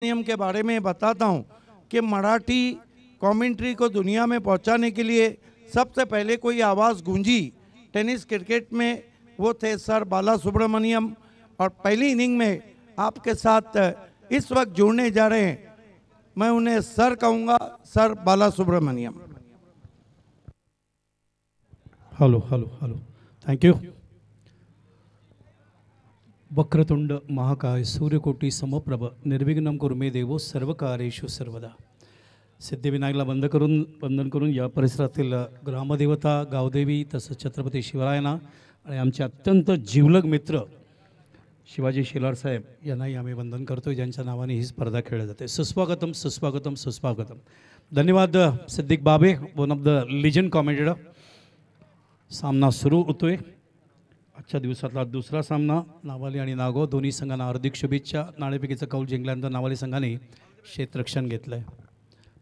नियम के बारे में बताता हूं कि मराठी कमेंट्री को दुनिया में पहुंचाने के लिए सबसे पहले कोई आवाज़ गूंजी टेनिस क्रिकेट में, वो थे सर बाला सुब्रमण्यम। और पहली इनिंग में आपके साथ इस वक्त जुड़ने जा रहे हैं, मैं उन्हें सर कहूँगा, sir Bala Subramaniam. Hello hello hello, thank you. वक्रतुंड महाकाय सूर्यकोटी समप्रभ निर्विघ्नं कुरु मे देवो सर्वकार्येषु सर्वदा। सिद्धिविनायकला वंदन करून या परिसरातील ग्रामदेवता गावदेवी तसंच छत्रपती शिवरायांना आणि आमचे अत्यंत जिवलग मित्र शिवाजी शेलार साहेब यांनाही आम्ही वंदन करतो, ज्यांच्या नावाने ही स्पर्धा खेळली जाते। सुस्वागतम सुस्वागतम सुस्वागतम। धन्यवाद Siddique Babe, one of the legend commentator. सामना सुरू होतोय। आजच्या दिवसातला दुसरा सामना नावाली आणि नागो दोन्ही संघांना हार्दिक शुभेच्छा। नाणेफेकीचा कौल जिंकल्यानंतर नावाली संघाने क्षेत्ररक्षण घेतलंय।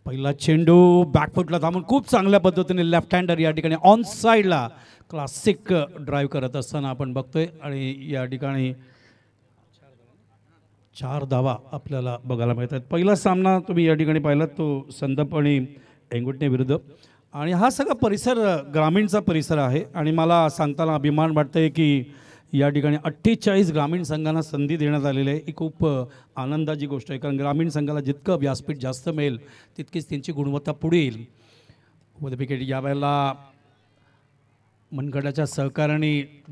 पहिला चेंडू बॅकफुटला थांबून खूप चांगल्या पद्धतीने लेफ्ट हँडर या ठिकाणी ऑन साईडला क्लासिक ड्राईव्ह करत असताना आपण बघतोय आणि या ठिकाणी 4 धावा आपल्याला बघायला मिळतात। पहिला सामना तुम्ही या ठिकाणी पाहिलात तो संदप आणि एंगुटणे विरुद्ध, आणि हा सगळा परिसर ग्रामीणचा परिसर आहे आणि मला सांगताना अभिमान वाटतंय की या ठिकाणी 48 ग्रामीण संघांना संधी देण्यात आलेली आहे। ही खूप आनंदाची गोष्ट आहे, कारण ग्रामीण संघाला जितकं व्यासपीठ जास्त मिळेल तितकीच त्यांची गुणवत्ता पुढे येईल। विकेट यावेळेला मनगटाच्या सहकार्याने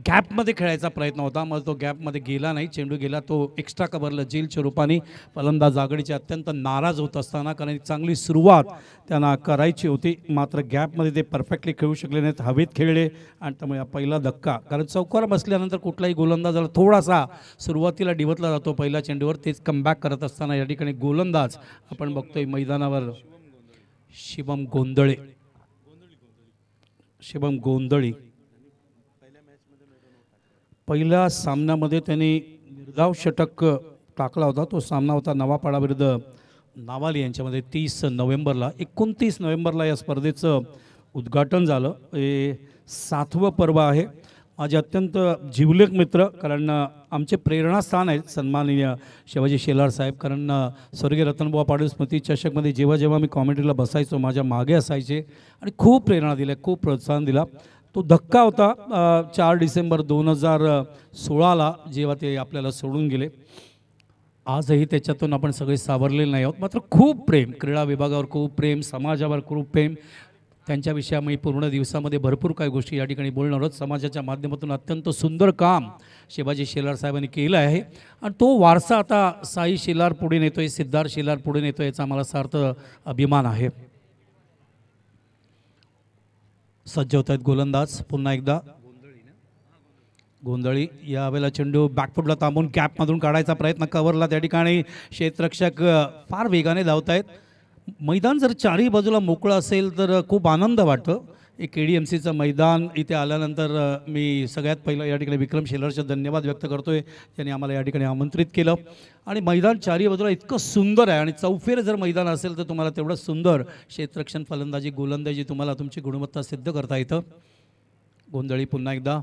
गॅपमध्ये खेळायचा प्रयत्न होता, मग तो गॅपमध्ये गेला नाही, चेंडू गेला तो एक्स्ट्रा कव्हरला जेलच्या रूपाने। फलंदाज आघाडीचे अत्यंत नाराज होत असताना, कारण एक चांगली सुरुवात त्यांना करायची होती, मात्र गॅपमध्ये ते परफेक्टली खेळू शकले नाहीत, हवेत खेळले आणि त्यामुळे पहिला धक्का। कारण चौकार बसल्यानंतर कुठलाही गोलंदाजाला थोडासा सुरुवातीला डिवतला जातो पहिल्या चेंडूवर, तेच कमबॅक करत असताना या ठिकाणी गोलंदाज आपण बघतोय मैदानावर शिवम गोंधळे। शिवम गोंधळी पहिल्या सामन्यामध्ये त्यांनी निर्धाव षटक टाकला होता। तो सामना होता नवापाडा विरुद्ध नावाली यांच्यामध्ये 30 नोव्हेंबरला। 29 नोव्हेंबरला या स्पर्धेचं उद्घाटन झालं। हे 7वं पर्व आहे। माझे अत्यंत जिवलग मित्र, कारण आमचे प्रेरणास्थान आहेत सन्माननीय शिवाजी शेलार साहेब, कारण स्वर्गीय रतनबुवा पाटील स्मृती चषकमध्ये जेव्हा जेव्हा मी कॉमेंट्रीला बसायचो माझ्या मागे असायचे आणि खूप प्रेरणा दिल्या, खूप प्रोत्साहन दिला। तो धक्का होता 4 डिसेंबर 2016ला जेव्हा ते आपल्याला सोडून गेले। आजही त्याच्यातून आपण सगळे सावरलेले नाही आहोत, मात्र खूप प्रेम, क्रीडा विभागावर खूप प्रेम, समाजावर खूप प्रेम। त्यांच्याविषयी आम्ही पूर्ण दिवसामध्ये भरपूर काही गोष्टी या ठिकाणी बोलणार आहोत। समाजाच्या माध्यमातून अत्यंत सुंदर काम शिवाजी शेलार साहेबांनी केलं आहे आणि तो वारसा आता साई शेलार पुढे नेतोय, सिद्धार्थ शेलार पुढे नेतोय, याचा मला सार्थ अभिमान आहे। सज्ज होत आहेत गोलंदाज पुन्हा एकदा गोंधळी। यावेळेला चेंडू बॅकफुटला थांबून कॅपमधून काढायचा प्रयत्न, कव्हरला त्या ठिकाणी क्षेत्ररक्षक फार वेगाने धावत आहेत। मैदान जर चारही बाजूला मोकळं असेल तर खूप आनंद वाटतो। एक KDMCचं मैदान इथे आल्यानंतर मी सगळ्यात पहिलं या ठिकाणी विक्रम शेलारचे धन्यवाद व्यक्त करतोय, त्यांनी आम्हाला या ठिकाणी आमंत्रित केलं। आणि मैदान चारही बाजूला इतकं सुंदर आहे आणि चौफेर जर मैदान असेल तर तुम्हाला तेवढं सुंदर क्षेत्ररक्षण, फलंदाजी, गोलंदाजी तुम्हाला तुमची गुणवत्ता सिद्ध करता येतं। गोंधळी पुन्हा एकदा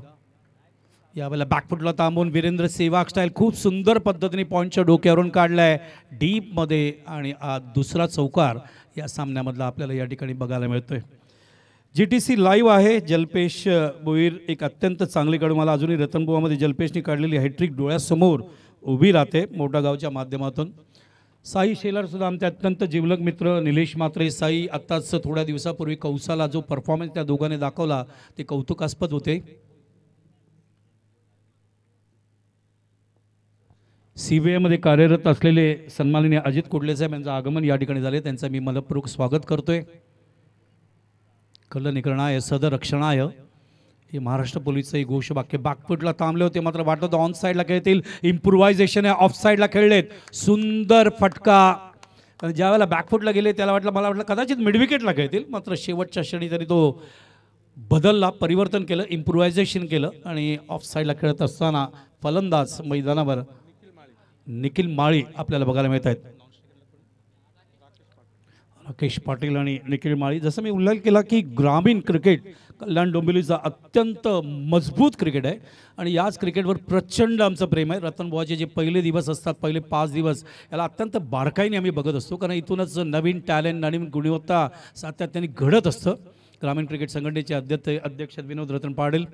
यावेळेला बॅकफुटला थांबून वीरेंद्र सेवाग स्टाईल खूप सुंदर पद्धतीने पॉईंटच्या डोक्यावरून काढलाय डीपमध्ये, आणि दुसरा चौकार या सामन्यामधला आपल्याला या ठिकाणी बघायला मिळतोय। GTC लाईव्ह आहे। जलपेश भोईर एक अत्यंत चांगली कडू, मला अजूनही रतनबुवामध्ये जलपेशने काढलेली हॅट्रिक डोळ्यासमोर उभी राहते मोठागावच्या माध्यमातून। साई शेलार सुद्धा आमचे अत्यंत जिवलग मित्र निलेश मात्रे। साई आत्ताच थोड्या दिवसापूर्वी कौसाला जो परफॉर्मन्स त्या दोघांनी दाखवला ते कौतुकास्पद होते। CBI कार्यरत असलेले सन्माननीय अजित कुडले साहेब यांचं आगमन या ठिकाणी झाले, त्यांचं मी मनपूर्वक स्वागत करतोय। कल निकरणाय सदरक्षणाय हे महाराष्ट्र पोलीसचं एक घोषवाक्य। बॅकफुटला थांबले होते, मात्र वाटत होतं ऑन साईडला खेळतील, इम्प्रुव्हायझेशन आहे, ऑफ साईडला खेळलेत, सुंदर फटका। कारण ज्यावेळेला बॅकफुटला गेले त्याला मला वाटलं कदाचित मिडविकेटला खेळतील, मात्र शेवटच्या क्षणी तरी तो बदलला, परिवर्तन केलं, इम्प्रुव्हायझेशन केलं आणि ऑफ साईडला खेळत असताना फलंदाज मैदानावर निखिल माळी आपल्याला बघायला मिळत आहेत। राकेश पाटील आणि निखिल माळी. जसं मी उल्लेख केला की ग्रामीण क्रिकेट कल्याण डोंबिवलीचा अत्यंत मजबूत क्रिकेट आहे आणि याच क्रिकेटवर प्रचंड आमचं प्रेम आहे. रतनबुवाचे जे पहिले दिवस असतात, पहिले 5 दिवस याला अत्यंत बारकाईने आम्ही बघत असतो, कारण इथूनच नवीन टॅलेंट, नवीन गुणवत्ता सातत्याने घडत असतं. ग्रामीण क्रिकेट संघटनेचे अध्यक्ष विनोद रतन पाटील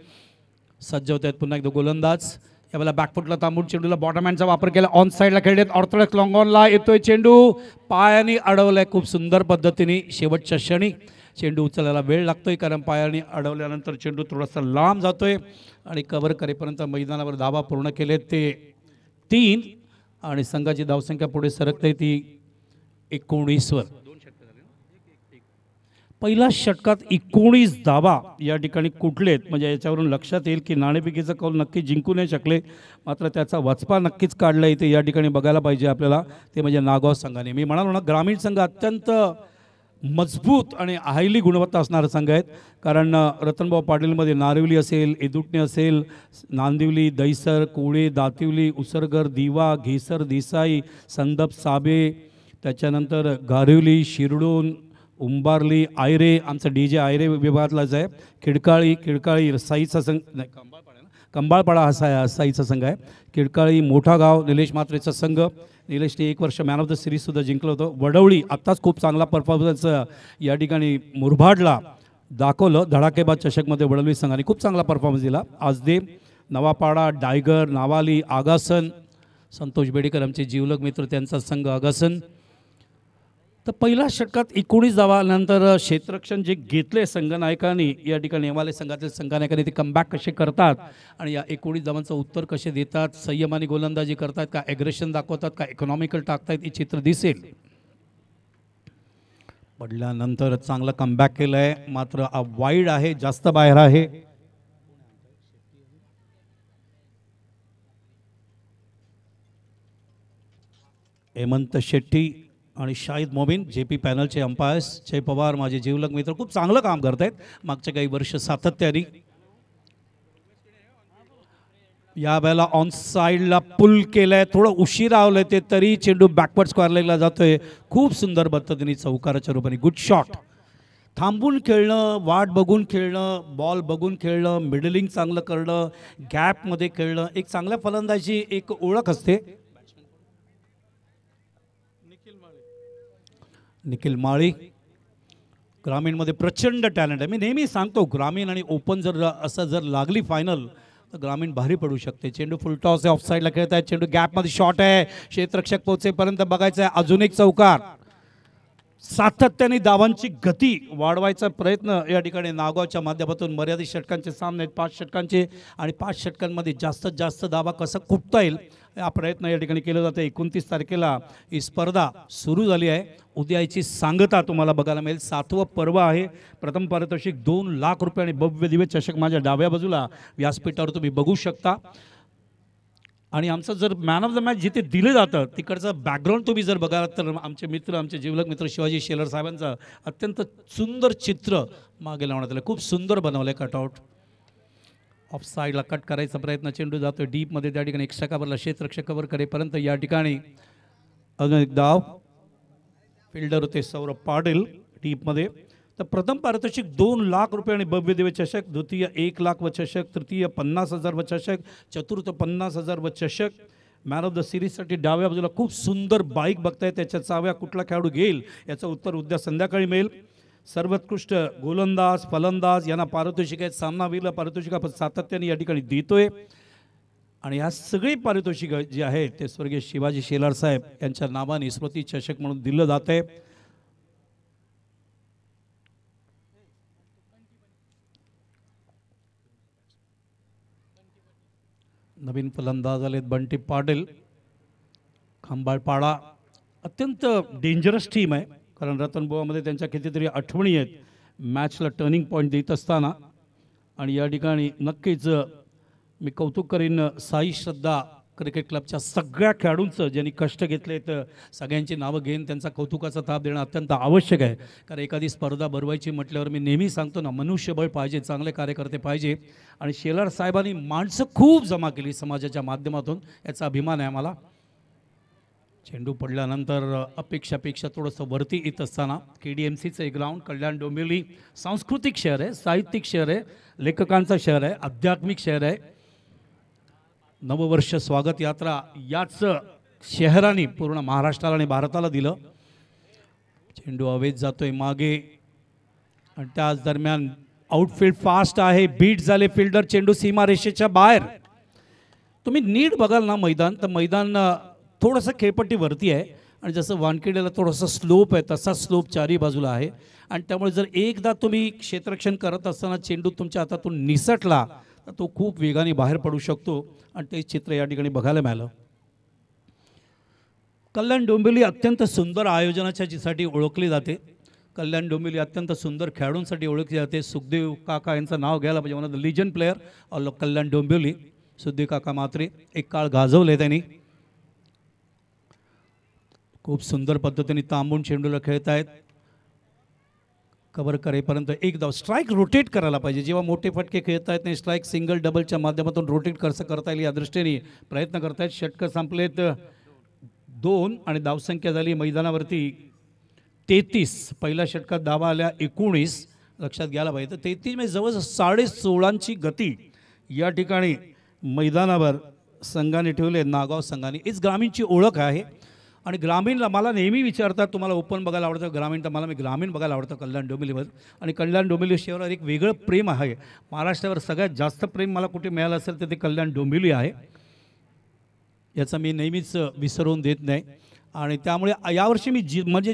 सज्ज होत आहेत. पुन्हा एकदा गोलंदाज यावेळेला बॅकफुटला थांबून चेंडूला बॉटम हँडचा वापर केला, ऑन साईडला खेळलेत, ऑर्थोडॉक्स लॉंग ऑनला येतोय चेंडू, पायाने अडवलाय खूप सुंदर पद्धतीने. शेवटच्या क्षणी चेंडू उचलायला वेळ लागतोय, कारण पायाने अडवल्यानंतर चेंडू थोडासा लांब जातोय आणि कव्हर करेपर्यंत मैदानावर धावा पूर्ण केलेत ते 3 आणि संघाची धावसंख्या पुढे सरकते ती 19 वर. पहिल्या षटकात 19 धावा या ठिकाणी कुठलेत, म्हणजे याच्यावरून लक्षात येईल की नाणेफेकीचा कौल नक्की जिंकू नाही शकले, मात्र त्याचा वचपा नक्कीच काढला इथे या ठिकाणी बघायला पाहिजे आपल्याला. ते म्हणजे नागाव संघाने. मी म्हणालो ना, ग्रामीण संघ अत्यंत मजबूत आणि हायली गुणवत्ता असणारा संघ आहेत, कारण रतनभाऊ पाटीलमध्ये नारिवली असेल, एदुटणे असेल, नांदिवली, दहिसर, कोळे, दातिवली, उसरगर, दिवा, घेसर, देसाई, संदप, साबे, त्याच्यानंतर गारिवली, शिरडोन, उंबारली, आयरे, आमचा DJ आयरे विभागातलाच आहे, खिडकाळी साईचा संघ नाही, कंबाळपाडा हा साईचा संघ आहे, खिडकाळी, मोठा गाव, निलेश म्हात्रेचा संघ. निलेशने 1 वर्ष मॅन ऑफ द सिरीजसुद्धा जिंकलं होतं. वडवळी आत्ताच खूप चांगला परफॉर्मन्स या ठिकाणी मुरबाडला दाखवलं. धडाकेबाज चषकमध्ये वडवळी संघाने खूप चांगला परफॉर्मन्स दिला. आजदेव, नवापाडा, डायगर, नावाली, आगासन, संतोष बेडेकर आमचे जीवलग मित्र, त्यांचा संघ आगासन. तर पहिल्या षटकात 19 धावानंतर क्षेत्ररक्षण जे घेतले संघनायकांनी या ठिकाणी, नेवाले संघातील संघनायकांनी ते कमबॅक कसे करतात आणि या 19 धावांचं उत्तर कसे देतात, संयमाने गोलंदाजी करतात का, ॲग्रेशन दाखवतात का, इकॉनॉमिकल टाकतायत, हे चित्र दिसेल. पडल्यानंतर चांगलं कमबॅक केलं आहे, मात्र वाईड आहे, जास्त बाहेर आहे. हेमंत शेट्टी आणि शाहिद मोमीन JP पॅनलचे अंपायर्स, जय पवार माझे जीवलग मित्र खूप चांगलं काम करत आहेत मागच्या काही वर्ष सातत्याने. या वेळेला ऑन साईडला पुल केलंय, थोडं उशीर आवलंय ते, तरी चेंडू बॅकवर्ड स्क्वेअर लेगला जातोय. खूप सुंदर पद्धतीने चौकाराच्या रूपाने गुड शॉट. थांबून खेळणं, वाट बघून खेळणं, बॉल बघून खेळणं, मिडलिंग चांगलं करणं, गॅपमध्ये खेळणं, एक चांगल्या फलंदाजी एक ओळख असते. निखिल माळी ग्रामीणमध्ये प्रचंड टॅलेंट आहे. मी नेहमी सांगतो, ग्रामीण आणि ओपन जर लागली फायनल तर ग्रामीण भारी पडू शकते. चेंडू फुलटॉस आहे, ऑफसाईडला खेळत आहे, चेंडू गॅपमध्ये शॉट आहे, क्षेत्ररक्षक पोहोचेपर्यंत बघायचं आहे. अजून एक चौकार. सातत्याने धावांची गती वाढवायचा प्रयत्न या ठिकाणी नागावच्या माध्यमातून. मर्यादित षटकांचे सामने आहेत, 5 षटकांचे, आणि 5 षटकांमध्ये जास्तीत जास्त धावा कसं कुठता येईल हा प्रयत्न या ठिकाणी केला जातो. 29 तारखेला ही स्पर्धा सुरू झाली आहे. उद्या याची सांगता तुम्हाला बघायला मिळेल. 7वं पर्व आहे. प्रथम पारितोषिक 2 लाख रुपये आणि भव्य दिव्य चषक माझ्या डाव्या बाजूला व्यासपीठावर तुम्ही बघू शकता. आणि आमचं जर मॅन ऑफ द मॅच जिथे दिलं जातं तिकडचं बॅकग्राऊंड तुम्ही जर बघाल तर आमचे मित्र, आमचे जीवलग मित्र शिवाजी शेलर साहेबांचं अत्यंत सुंदर चित्र मागे लावण्यात आलं. खूप सुंदर बनवलं आहे कटआउट. ऑफ साईडला कट करायचा प्रयत्न, चेंडू जातो डीपमध्ये, त्या ठिकाणी एक्स्ट्रा कव्हरला क्षेत्ररक्षक कव्हर करेपर्यंत या ठिकाणी अजून एक धाव. फिल्डर होते सौरभ पाटील डीपमध्ये. तर प्रथम पारितोषिक 2 लाख रुपये आणि भव्य दिव्य चषक, द्वितीय 1 लाख व चषक, तृतीय 50,000 व चषक, चतुर्थ 50,000 व चषक. मॅन ऑफ द सिरीजसाठी डाव्या बाजूला खूप सुंदर बाईक बघताय. त्याच्या चाव्या कुठला खेळाडू घेईल याचं उत्तर उद्या संध्याकाळी मिळेल. सर्वोत्कृष्ट गोलंदाज, फलंदाज यांना पारितोषिक आहेत. सामनावीरला पारितोषिक आपण सातत्याने या ठिकाणी देतोय. आणि ह्या सगळी पारितोषिक जी आहेत ते स्वर्गीय शिवाजी शेलार साहेब यांच्या नावाने स्मृती चषक म्हणून दिलं जात आहे. नवीन फलंदाज आलेत बंटी पाटील, खंबाळपाडा. अत्यंत डेंजरस टीम आहे, कारण रतनबुवामध्ये त्यांच्या कितीतरी आठवणी आहेत मॅचला टर्निंग पॉईंट देत असताना. आणि या ठिकाणी नक्कीच मी कौतुक करीन साई श्रद्धा क्रिकेट क्लबच्या सगळ्या खेळाडूंचं ज्यांनी कष्ट घेतलेत. सगळ्यांची नावं घेऊन त्यांचा कौतुकाचा ताप देणं अत्यंत आवश्यक आहे, कारण एखादी स्पर्धा भरवायची म्हटल्यावर मी नेहमी सांगतो ना, मनुष्यबळ पाहिजे, चांगले कार्यकर्ते पाहिजे. आणि शेलार साहेबांनी माणसं खूप जमा केली समाजाच्या माध्यमातून, याचा अभिमान आहे आम्हाला. चेंडू पडल्यानंतर अपेक्षापेक्षा थोडंसं वरती येत असताना KDMCचं एक ग्राउंड कल्याण डोंबिवली सांस्कृतिक शहर आहे, साहित्यिक शहर आहे, लेखकांचं शहर आहे, आध्यात्मिक शहर आहे. नववर्ष स्वागत यात्रा याच शहराने पूर्ण महाराष्ट्राला आणि भारताला दिलं. चेंडू हवेत जातोय मागे आणि त्याच दरम्यान आउटफील्ड फास्ट आहे, बीट झाले फिल्डर, चेंडू सीमारेषेच्या बाहेर. तुम्ही नीट बघाल ना मैदान, तर मैदान थोडंसं खेळपट्टीवरती आहे आणि जसं वानखेडेला थोडंसं स्लोप आहे तसा स्लोप चारी बाजूला आहे आणि त्यामुळे जर एकदा तुम्ही क्षेत्ररक्षण करत असताना चेंडू तुमच्या हातातून निसटला तर तो खूप वेगाने बाहेर पडू शकतो आणि ते चित्र या ठिकाणी बघायला मिळालं. कल्याण डोंबिवली अत्यंत सुंदर आयोजनाच्या जिसाठी ओळखली जाते. कल्याण डोंबिवली अत्यंत सुंदर खेळाडूंसाठी ओळखली जाते. सुखदेव काका यांचं नाव घ्यायला पाहिजे, one of the legend player of Kalyan Dombivli. Sukhdev काका म्हात्रे एक काळ गाजवले त्यांनी. खूप सुंदर पद्धतीने तांबून चेंडूला खेळत आहेत. कव्हर करेपर्यंत एकदा स्ट्राईक रोटेट करायला पाहिजे. जेव्हा मोठे फटके खेळत आहेत नाही, स्ट्राईक सिंगल डबलच्या माध्यमातून रोटेट कसं करता येईल या दृष्टीने प्रयत्न करत आहेत. षटकं संपलेत 2 आणि धावसंख्या झाली मैदानावरती 33. पहिल्या षटकात धावा आल्या 19. लक्षात घ्यायला पाहिजे. तर 33 म्हणजे जवळ 16.5ची गती या ठिकाणी मैदानावर संघाने ठेवले. नागाव संघाने हीच ग्रामीणची ओळख आहे. आणि ग्रामीणला मला नेहमी विचारतात तुम्हाला ओपन बघायला आवडतं ग्रामीण, तर मला मी ग्रामीण बघायला आवडतं कल्याण डोंबिवलीवर. आणि कल्याण डोंबिवली शहरावर एक वेगळं प्रेम आहे. महाराष्ट्रावर सगळ्यात जास्त प्रेम मला कुठे मिळालं असेल तर ते कल्याण डोंबिवली आहे. याचा मी नेहमीच विसरून देत नाही. आणि त्यामुळे यावर्षी मी म्हणजे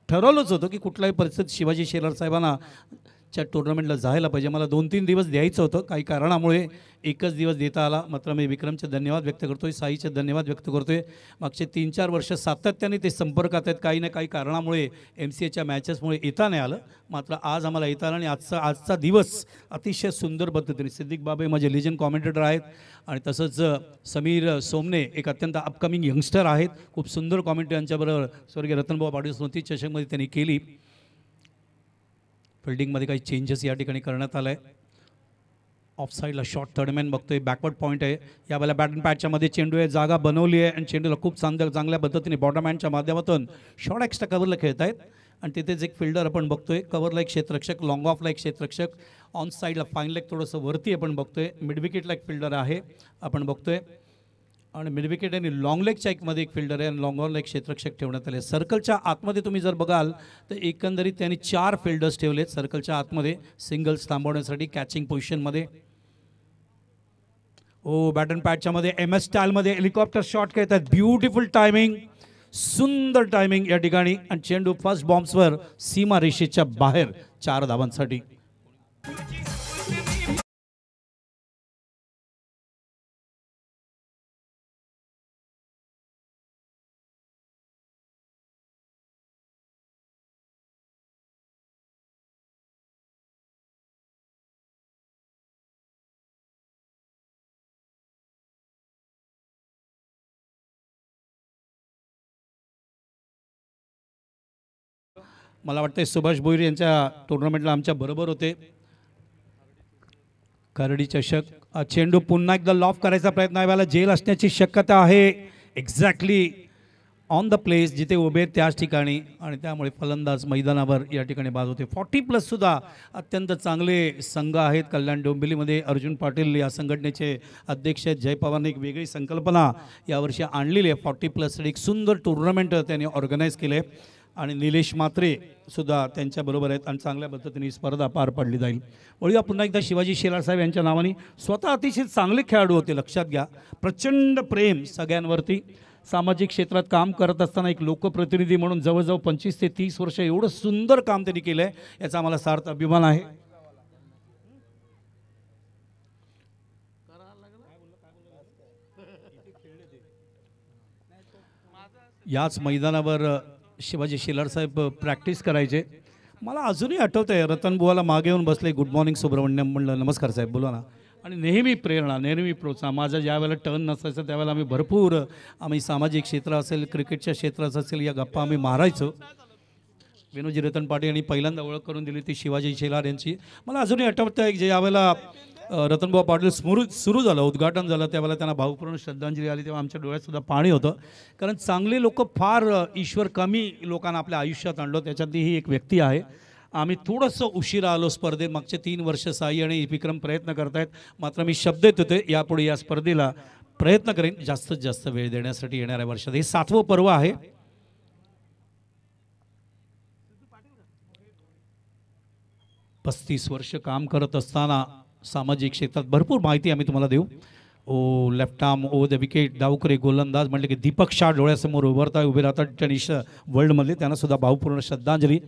ठरवलंच होतं की कुठल्याही परिस्थितीत शिवाजी शेलार साहेबांना च्या टुर्नामेंटला जायला पाहिजे. मला 2-3 दिवस द्यायचं होतं, काही कारणामुळे एकच दिवस देता आला. मात्र मी विक्रमचे धन्यवाद व्यक्त करतोय, साईचे धन्यवाद व्यक्त करतोय. मागचे 3-4 वर्ष सातत्याने ते संपर्कात आहेत. काही ना काही कारणामुळे MCAच्या मॅचेसमुळे येता नाही आलं. मात्र आज आम्हाला येता आलं आणि आजचा दिवस अतिशय सुंदर पद्धतीने सिद्दीक बाबे माझे लिजंड कॉमेंटेटर आहेत आणि तसंच समीर सोमने एक अत्यंत अपकमिंग यंगस्टर आहेत. खूप सुंदर कॉमेंट्री यांच्याबरोबर स्वर्गीय रतनभाऊ पाटील स्मृती चषकमध्ये त्यांनी केली. फिल्डिंगमध्ये काही चेंजेस या ठिकाणी करण्यात आलं आहे. ऑफ साईडला शॉर्ट थर्डमॅन बघतोय, बॅकवर्ड पॉईंट आहे. यावेळेला बॅटन पॅचच्या मध्ये चेंडू आहे, जागा बनवली आहे आणि चेंडूला खूप चांगल्या पद्धतीने बॉटम हँडच्या माध्यमातून शॉर्ट एक्स्ट्रा कव्हरला खेळत आहेत. आणि तिथेच एक फिल्डर आपण बघतोय, कव्हरला एक क्षेत्ररक्षक, लॉंग ऑफला एक क्षेत्ररक्षक, ऑन साईडला फाईन लेग थोडंसं वरती आपण बघतोय. मिड विकेटला एक फिल्डर आहे आपण बघतोय आणि मिड विकेट आणि लॉंग लेग चॅकमध्ये एक फिल्डर आहे आणि लॉंग ऑनला एक क्षेत्ररक्षक ठेवण्यात आले. सर्कलच्या आतमध्ये तुम्ही जर बघाल तर एकंदरीत त्यांनी 4 फिल्डर्स ठेवलेत सर्कलच्या आतमध्ये सिंगल्स थांबवण्यासाठी कॅचिंग पोझिशनमध्ये. बॅटन पॅडच्या मध्ये MS स्टाईलमध्ये हेलिकॉप्टर शॉट खेळत आहेत. ब्युटिफुल टायमिंग, सुंदर टायमिंग या ठिकाणी आणि चेंडू फर्स्ट बॉम्ब्सवर सीमा रेषेच्या बाहेर 4 धावांसाठी. मला वाटतं सुभाष भोईर यांच्या टुर्नामेंटला आमच्या बरोबर होते. करडी चषक चेंडू पुन्हा एकदा लॉफ करायचा प्रयत्न आहे. याला जेल असण्याची शक्यता आहे. एक्झॅक्टली ऑन द प्लेस जिथे उभे त्याच ठिकाणी आणि त्यामुळे फलंदाज मैदानावर या ठिकाणी बाद होते. 40+ सुद्धा अत्यंत चांगले संघ आहेत कल्याण डोंबिवलीमध्ये. अर्जुन पाटील या संघटनेचे अध्यक्ष आहेत. जय पवारने एक वेगळी संकल्पना यावर्षी आणलेली आहे. 40+ एक सुंदर टुर्नामेंट त्यांनी ऑर्गनाईज केले आणि निलेश म्हात्रे सुद्धा त्यांच्याबरोबर आहेत आणि चांगल्या पद्धतीने ही स्पर्धा पार पडली जाईल. वळूया पुन्हा एकदा शिवाजी शेलार साहेब यांच्या नावाने. स्वतः अतिशय चांगले खेळाडू होते, लक्षात घ्या. प्रचंड प्रेम सगळ्यांवरती. सामाजिक क्षेत्रात काम करत असताना एक लोकप्रतिनिधी म्हणून जवळजवळ 25 ते 30 वर्ष एवढं सुंदर काम त्यांनी केलं आहे, याचा आम्हाला सार्थ अभिमान आहे. याच मैदानावर शिवाजी शेलार साहेब प्रॅक्टिस करायचे. मला अजूनही आठवतं आहे, रतनबुवाला मागे येऊन बसले, गुड मॉर्निंग सुब्रमण्यम म्हणलं, नमस्कार साहेब बोला ना. आणि नेहमी प्रेरणा, नेहमी प्रोत्साहन. माझा ज्या वेळेला टर्न नसायचं त्यावेळेला आम्ही भरपूर सामाजिक क्षेत्र असेल, क्रिकेटच्या क्षेत्राचं असेल, या गप्पा आम्ही मारायचो. विनोदजी रतन पाटील यांनी पहिल्यांदा ओळख करून दिली ती शिवाजी शेलार यांची. मला अजूनही आठवतं आहे की ज्यावेळेला रतनभाऊ पाटील सुरू झालं, उद्घाटन झालं, त्यावेळेला त्यांना भावपूर्ण श्रद्धांजली आली, तेव्हा आमच्या डोळ्यात सुद्धा पाणी होतं. कारण चांगले लोक फार ईश्वर कमी लोकांना आपल्या आयुष्यात आणलं, त्याच्यातली ही एक व्यक्ती आहे. आम्ही थोडंसं उशिरा आलो स्पर्धेत. मागचे 3 वर्ष साई आणि विक्रम प्रयत्न करतायत, मात्र मी शब्द देत होते यापुढे या स्पर्धेला प्रयत्न करेन जास्तीत जास्त वेळ देण्यासाठी. येणाऱ्या वर्षात हे 7वं पर्व आहे. पस्तीस वर्ष काम करत असताना सामाजिक क्षेत्रात भरपूर माहिती आम्ही तुम्हाला देऊ. Oh left arm over the wicket, डावकरे गोलंदाज म्हटले की दीपक शाह डोळ्यासमोर उभे राहतात टेनिस वर्ल्डमधले, त्यांना सुद्धा भावपूर्ण श्रद्धांजली.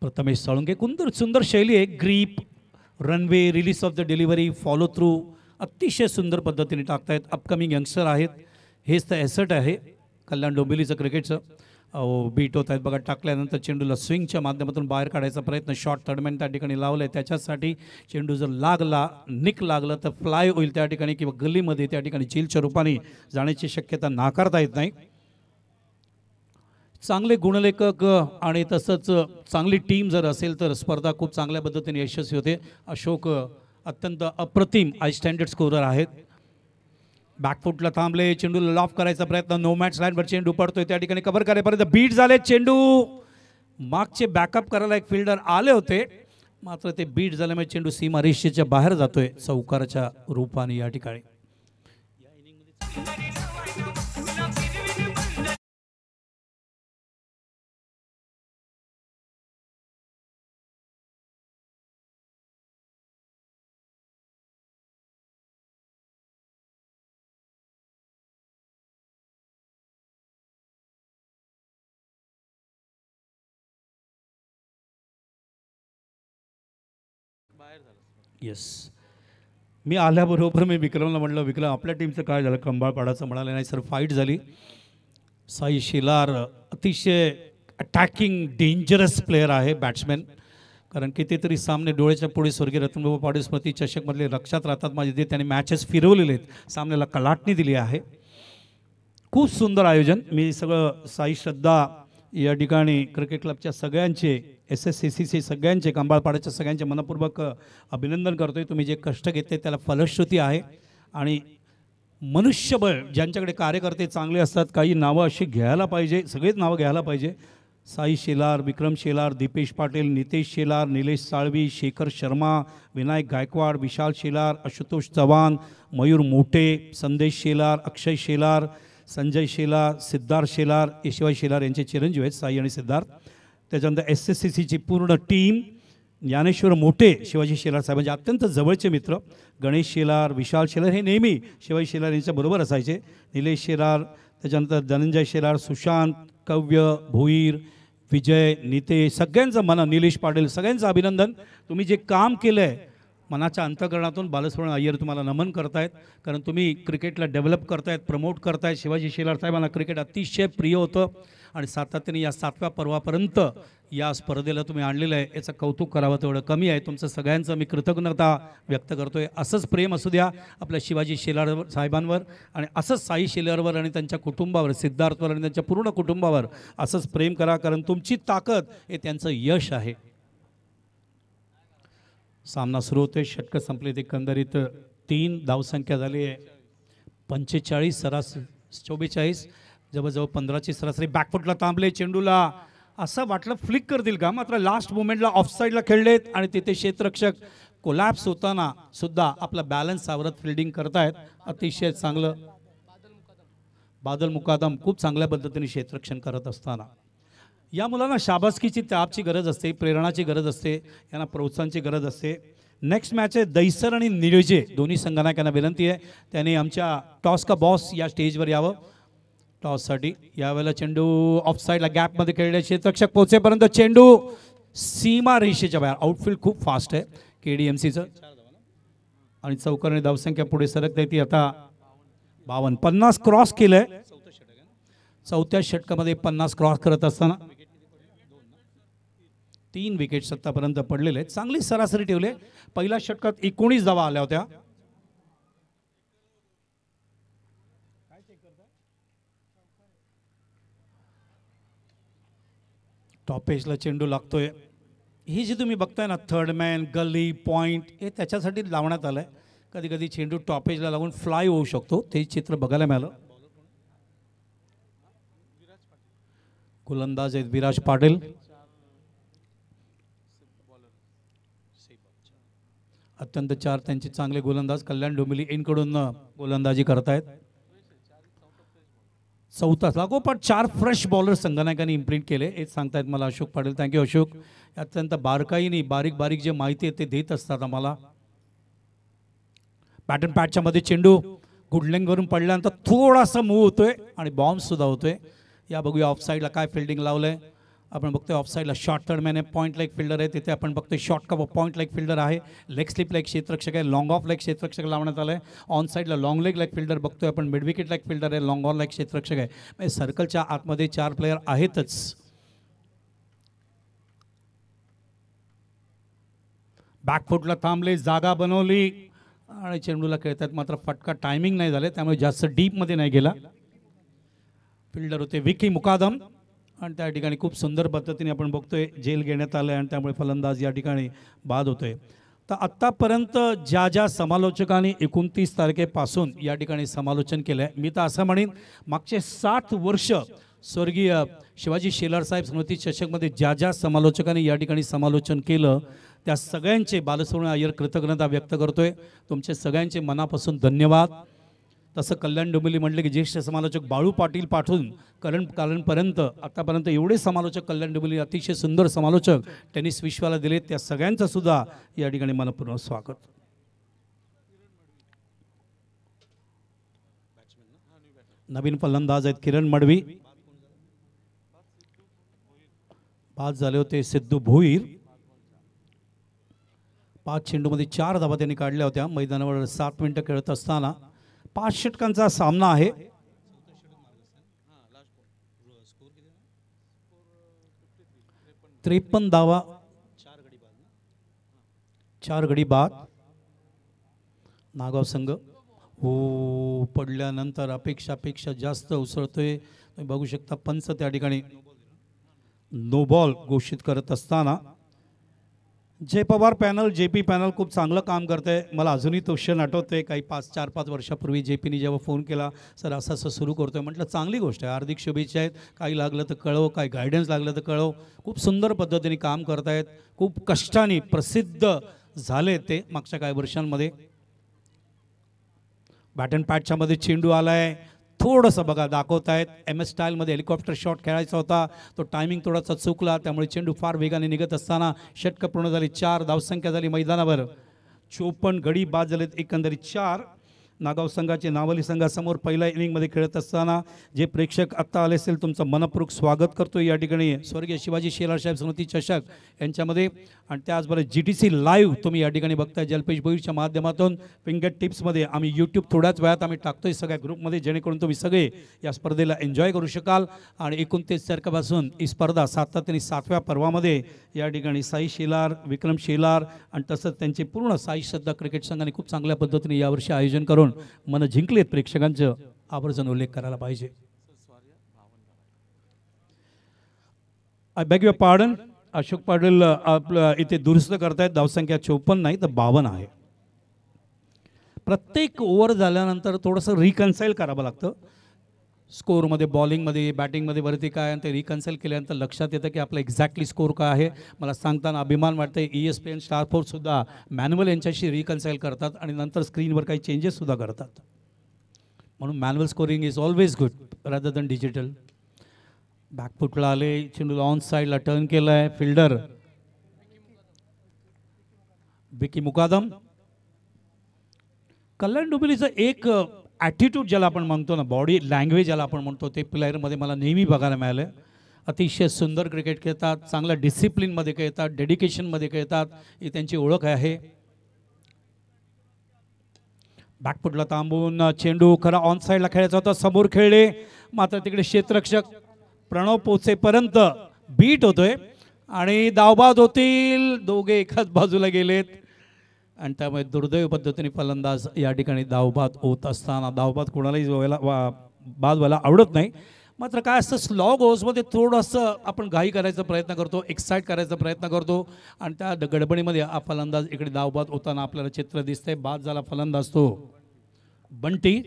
प्रथमेश साळुंके, सुंदर शैली आहे. Grip, runway, release of the delivery, follow through अतिशय सुंदर पद्धतीने टाकतायत. अपकमिंग यंगस्टर आहेत, हेच तर ॲसेट आहे कल्याण डोंबिवलीचं क्रिकेटचं. बीट होत आहेत बघा. टाकल्यानंतर चेंडूला स्विंगच्या माध्यमातून बाहेर काढायचा प्रयत्न, शॉर्ट थर्डमॅन त्या ठिकाणी लावलं आहे. त्याच्यासाठी चेंडू जर निक लागलं तर फ्लाय होईल त्या ठिकाणी किंवा गल्लीमध्ये त्या ठिकाणी चिलच्या रूपाने जाण्याची शक्यता नाकारता येत नाही. चांगले गुणलेखक आणि तसंच चांगली टीम जर असेल तर स्पर्धा खूप चांगल्या पद्धतीने यशस्वी होते. अशोक अत्यंत अप्रतिम हाय स्टँडर्ड स्कोरर आहेत. बॅकफुटला थांबले, चेंडूला लॉफ करायचा प्रयत्न, नो मॅच लाईनवर चेंडू पडतोय त्या ठिकाणी कव्हर करायपर्यंत बीट झाले. चेंडू मागचे बॅकअप करायला एक फिल्डर आले होते, मात्र ते बीट झाल्यामुळे चेंडू सीमा रेषेच्या बाहेर जातोय चौकाराच्या रूपाने या ठिकाणी. येस, मी आल्याबरोबर मी विक्रमला म्हटलं, विक्रम आपल्या टीमचं काय झालं, खंबाळपाडाचं म्हणाले. नाही सर, फाईट झाली. साई शेलार अतिशय अटॅकिंग डेंजरस प्लेअर आहे, बॅट्समॅन. कारण कितीतरी सामने डोळ्याच्या पुढे स्वर्गीय रतनभाऊ पाटील स्मृती चषकमधले लक्षात राहतात माझे, ते त्यांनी मॅचेस फिरवलेले आहेत, सामन्याला कलाटणी दिली आहे. खूप सुंदर आयोजन. मी सगळं साई श्रद्धा या ठिकाणी क्रिकेट क्लबच्या सगळ्यांचे, SSCC सगळ्यांचे, कंबाळपाड्याच्या सगळ्यांचे मनपूर्वक अभिनंदन करतोय. तुम्ही जे कष्ट घेतले त्याला फलश्रुती आहे. आणि मनुष्यबळ ज्यांच्याकडे कार्यकर्ते चांगले असतात, काही नावं अशी घ्यायला पाहिजे, सगळेच नावं घ्यायला पाहिजे. साई शेलार, विक्रम शेलार, दीपेश पाटील, नितेश शेलार, निलेश साळवी, शेखर शर्मा, विनायक गायकवाड, विशाल शेलार, आशुतोष चव्हाण, मयूर मोठे, संदेश शेलार, अक्षय शेलार, संजय शेलार, सिद्धार्थ शेलार, शिवाय शेलार यांचे चिरंजीव आहेत साई आणि सिद्धार्थ. त्याच्यानंतर SSCCची पूर्ण टीम, ज्ञानेश्वर मोठे, शिवाजी शेलार साहेबांचे अत्यंत जवळचे मित्र, गणेश शेलार, विशाल शेलार हे नेहमी शिवाजी शेलार यांच्याबरोबर असायचे. निलेश शेलार, त्याच्यानंतर धनंजय शेलार, सुशांत, कव्य, भोईर, विजय, नितेश, सगळ्यांचं निलेश पाटील, सगळ्यांचं अभिनंदन. तुम्ही जे काम केलं आहे मनाच्या अंतःकरणातून बालसुब्रमण्यम अय्यर तुम्हाला नमन करतायत. कारण तुम्ही क्रिकेटला डेव्हलप करतायत, प्रमोट करतायत. शिवाजी शेलार साहेबांना क्रिकेट अतिशय प्रिय होतं आणि सातत्याने या 7व्या पर्वापर्यंत या स्पर्धेला तुम्ही आणलेलं आहे, याचं कौतुक करावं तेवढं कमी आहे. तुमचं सगळ्यांचं मी कृतज्ञता व्यक्त करतो आहे. असंच प्रेम असू द्या आपल्या शिवाजी शेलार साहेबांवर, आणि असंच साई शेलारवर आणि त्यांच्या कुटुंबावर, सिद्धार्थवर आणि त्यांच्या पूर्ण कुटुंबावर असंच प्रेम करा, कारण तुमची ताकद हे त्यांचं यश आहे. सामना सुरू होतोय, षटकं संपलेत. एकंदरीत 3 धावसंख्या झाली आहे. 45 सरासरी 44, जवळजवळ 15ची सरासरी. बॅकफुटला थांबले, चेंडूला असं वाटलं फ्लिक करतील का, मात्र लास्ट मोमेंटला ऑफसाईडला खेळलेत आणि तिथे क्षेत्ररक्षक कोलॅप्स होताना सुद्धा आपला बॅलन्स सावरत फिल्डिंग करतायत. अतिशय चांगलं बादल मुकादम खूप चांगल्या पद्धतीने क्षेत्ररक्षण करत असताना या मुलांना शाबासकीची, त्यापची गरज असते, प्रेरणाची गरज असते, यांना प्रोत्साहनाची गरज असते. नेक्स्ट मॅच आहे दैसर आणि निळजे दोन्ही संघनायकांना विनंती आहे त्यांनी आमच्या टॉस का बॉस या स्टेजवर यावं टॉससाठी. यावेळेला चेंडू ऑफसाईडला गॅपमध्ये खेळले, क्षेत्ररक्षक पोहोचेपर्यंत चेंडू सीमा रेषेच्या बाहेर. आउटफील्ड खूप फास्ट आहे KDMCचं आणि चौकारने धावसंख्या पुढे सरकते ती आता 52. 50 क्रॉस केलंय. 4थ्या षटकामध्ये 50 क्रॉस करत असताना 3 विकेट्स आतापर्यंत पडलेले आहेत. चांगली सरासरी ठेवले. पहिल्या षटकात 19 धावा आल्या होत्या. टॉप एजला चेंडू लागतोय. ही जी तुम्ही बघताय ना थर्ड मॅन गल्ली पॉईंट हे त्याच्यासाठी लावण्यात आलं आहे. कधी कधी चेंडू टॉप एजला लागून फ्लाय होऊ शकतो, ते चित्र बघायला मिळालं. गोलंदाज आहेत विराज पाटील. अत्यंत चार त्यांचे चांगले गोलंदाज कल्याण डोंबिवली इनकडून गोलंदाजी करतायत. चौथा लागोपाठ 4 फ्रेश बॉलर संघनायकांनी इम्प्रिंट केले हे सांगतायत मला अशोक पाटील. थँक्यू अशोक. अत्यंत बारकाईने बारीक बारीक जे माहिती आहे ते देत असतात आम्हाला. पॅटर्न पॅटच्या मध्ये चेंडू गुडलेंगवरून पडल्यानंतर थोडासा मूव्ह होतोय आणि बॉम्ब सुद्धा होतोय. या बघूया ऑफ साईडला काय फिल्डिंग लावलंय. आपण बघतोय ऑफ साईडला शॉर्ट थर्ड मॅन आहे, पॉईंट लाईक फिल्डर आहे. तिथे आपण बघतोय short cover point like fielder आहे. लेग स्लिप लाईक क्षेत्ररक्षक आहे. लॉंग ऑफ लाईक क्षेत्ररक्षक लावण्यात आलं आहे. ऑन साईडला लॉंग लेग लाईक फिल्डर बघतोय आपण. मिड विकेट लाईक फिल्डर आहे. लॉंग ऑन लाईक क्षेत्ररक्षक आहे. म्हणजे सर्कलच्या आतमध्ये 4 प्लेयर आहेतच. बॅकफुटला थांबले, जागा बनवली आणि चेंडूला खेळतात. मात्र फटका टायमिंग नाही झाले त्यामुळे जास्त डीपमध्ये नाही गेला. फिल्डर होते विकी मुकादम आणि त्या ठिकाणी खूप सुंदर पद्धतीने आपण बघतोय जेल घेण्यात आलं आहे आणि त्यामुळे फलंदाज या ठिकाणी बाद होतोय. तर आत्तापर्यंत ज्या ज्या समालोचकांनी 29 तारखेपासून या ठिकाणी समालोचन केलं आहे, मी तर असं म्हणेन मागचे 60 वर्ष स्वर्गीय शिवाजी शेलार साहेब स्मृती चषकमध्ये ज्या ज्या समालोचकांनी या ठिकाणी समालोचन केलं त्या सगळ्यांचे बालसुवर्ण अय्यर कृतज्ञता व्यक्त करतोय. तुमचे सगळ्यांचे मनापासून धन्यवाद. तसं कल्याण डोंबिवली म्हटलं की ज्येष्ठ समालोचक बाळू पाटील पाठवून कालपर्यंत आतापर्यंत एवढे समालोचक कल्याण डोंबिवली अतिशय सुंदर समालोचक टेनिस विश्वाला दिले त्या सगळ्यांचं सुद्धा या ठिकाणी मनपूर्वक स्वागत. नवीन फलंदाज आहेत किरण मडवी. बाद झाले होते सिद्धू भोईर. 5 चेंडूमध्ये 4 धावा त्यांनी काढल्या होत्या. मैदानावर 7 मिनिटं खेळत असताना 5 षटकांचा सामना आहे. 53 धावा, 4 गडी बाद. नागाव संघ हो पडल्यानंतर अपेक्षापेक्षा जास्त उसळतोय. तुम्ही बघू शकता पंच त्या ठिकाणी नो बॉल घोषित करत असताना जय पवार पॅनल JP पॅनल खूप चांगलं काम करतं आहे. मला अजूनही तो क्षण आठवतं आहे काही 4-5 वर्षापूर्वी JPनी जेव्हा फोन केला सर असं असं सुरू करतो आहे म्हटलं चांगली गोष्ट आहे. हार्दिक शुभेच्छा आहेत. काही लागलं तर कळव, काही गायडन्स लागलं तर कळव. खूप सुंदर पद्धतीने काम करतायत. खूप कष्टाने प्रसिद्ध झाले ते मागच्या काही वर्षांमध्ये. बॅट अँड पॅटच्या मध्ये चेंडू आलाय. थोडंसं बघा दाखवतायत MS स्टाईलमध्ये हेलिकॉप्टर शॉट खेळायचा होता तो टायमिंग थोडासा चुकला त्यामुळे चेंडू फार वेगाने निघत असताना षटकं पूर्ण झाली. 4 धावसंख्या झाली मैदानावर. 54 गडी बाद झालेत एकंदरीत 4. नागाव संघाचे नावली संघासमोर पहिल्या इनिंगमध्ये खेळत असताना जे प्रेक्षक आत्ता आले असेल तुमचं मनपूर्वक स्वागत करतो या ठिकाणी स्वर्गीय शिवाजी शेलार साहेब स्मृती चषक यांच्यामध्ये. आणि त्याचबरोबर GTC लाईव्ह तुम्ही या ठिकाणी बघताय जलपेश भोईरच्या माध्यमातून. फिंगर टिप्समध्ये आम्ही यूट्यूब थोड्याच वेळात आम्ही टाकतोय सगळ्या ग्रुपमध्ये जेणेकरून तुम्ही सगळे या स्पर्धेला एन्जॉय करू शकाल. आणि 29 तारखेपासून ही स्पर्धा सातत्याने 7व्या पर्वामध्ये या ठिकाणी साई शेलार, विक्रम शेलार आणि तसंच त्यांचे पूर्ण साई श्रद्धा क्रिकेट संघाने खूप चांगल्या पद्धतीने यावर्षी आयोजन करून मन जिंकलेत. प्रेक्षकांचं आवर्जून उल्लेख करायला पाहिजे. I bag your pardon. Ashok Patil आपलं इथे दुरुस्त करतायत. धावसंख्या 54 नाही तर 52 आहे. प्रत्येक ओव्हर झाल्यानंतर थोडंसं रिकन्साईल करावं लागतं. स्कोअरमध्ये बॉलिंगमध्ये बॅटिंगमध्ये वरती काय आणि ते रिकन्साईल केल्यानंतर लक्षात येतं की आपलं एक्झॅक्टली स्कोअर काय आहे. मला सांगताना अभिमान वाटतं ESPN स्टार फोर्ससुद्धा मॅन्युअल यांच्याशी रिकन्साईल करतात आणि नंतर स्क्रीनवर काही चेंजेससुद्धा करतात. म्हणून manual scoring is always good rather than digital. बॅकफुटला आले चेंडूला ऑन साईडला टर्न केला आहे. फिल्डर विकी मुकादम. कल्याण डोंबिवलीचं एक ॲटिट्यूड ज्याला आपण म्हणतो ना बॉडी लँग्वेज ज्याला आपण म्हणतो ते प्लेयरमध्ये मला नेहमी बघायला मिळालं. अतिशय सुंदर क्रिकेट खेळतात, चांगल्या डिसिप्लिनमध्ये खेळतात, डेडिकेशनमध्ये खेळतात. ही त्यांची ओळख आहे. बॅकफुटला थांबून चेंडू खरा ऑन साईडला खेळायचा होता. समोर खेळले मात्र तिकडे क्षेत्ररक्षक प्रणव पोचेपर्यंत बीट होतोय आणि धावबाद होतील. दोघे एकाच बाजूला गेलेत आणि त्यामुळे दुर्दैव पद्धतीने फलंदाज या ठिकाणी धावबाद होत असताना धावबाद कोणालाही बाद व्हायला आवडत नाही. मात्र काय असतं स्लॉग ओव्हर्समध्ये थोडंसं आपण घाई करायचा प्रयत्न करतो, एक्साईट करायचा प्रयत्न करतो आणि त्या गडबडीमध्ये हा फलंदाज इकडे धावबाद होताना आपल्याला चित्र दिसतंय. बाद झाला फलंदाज तो बंटी.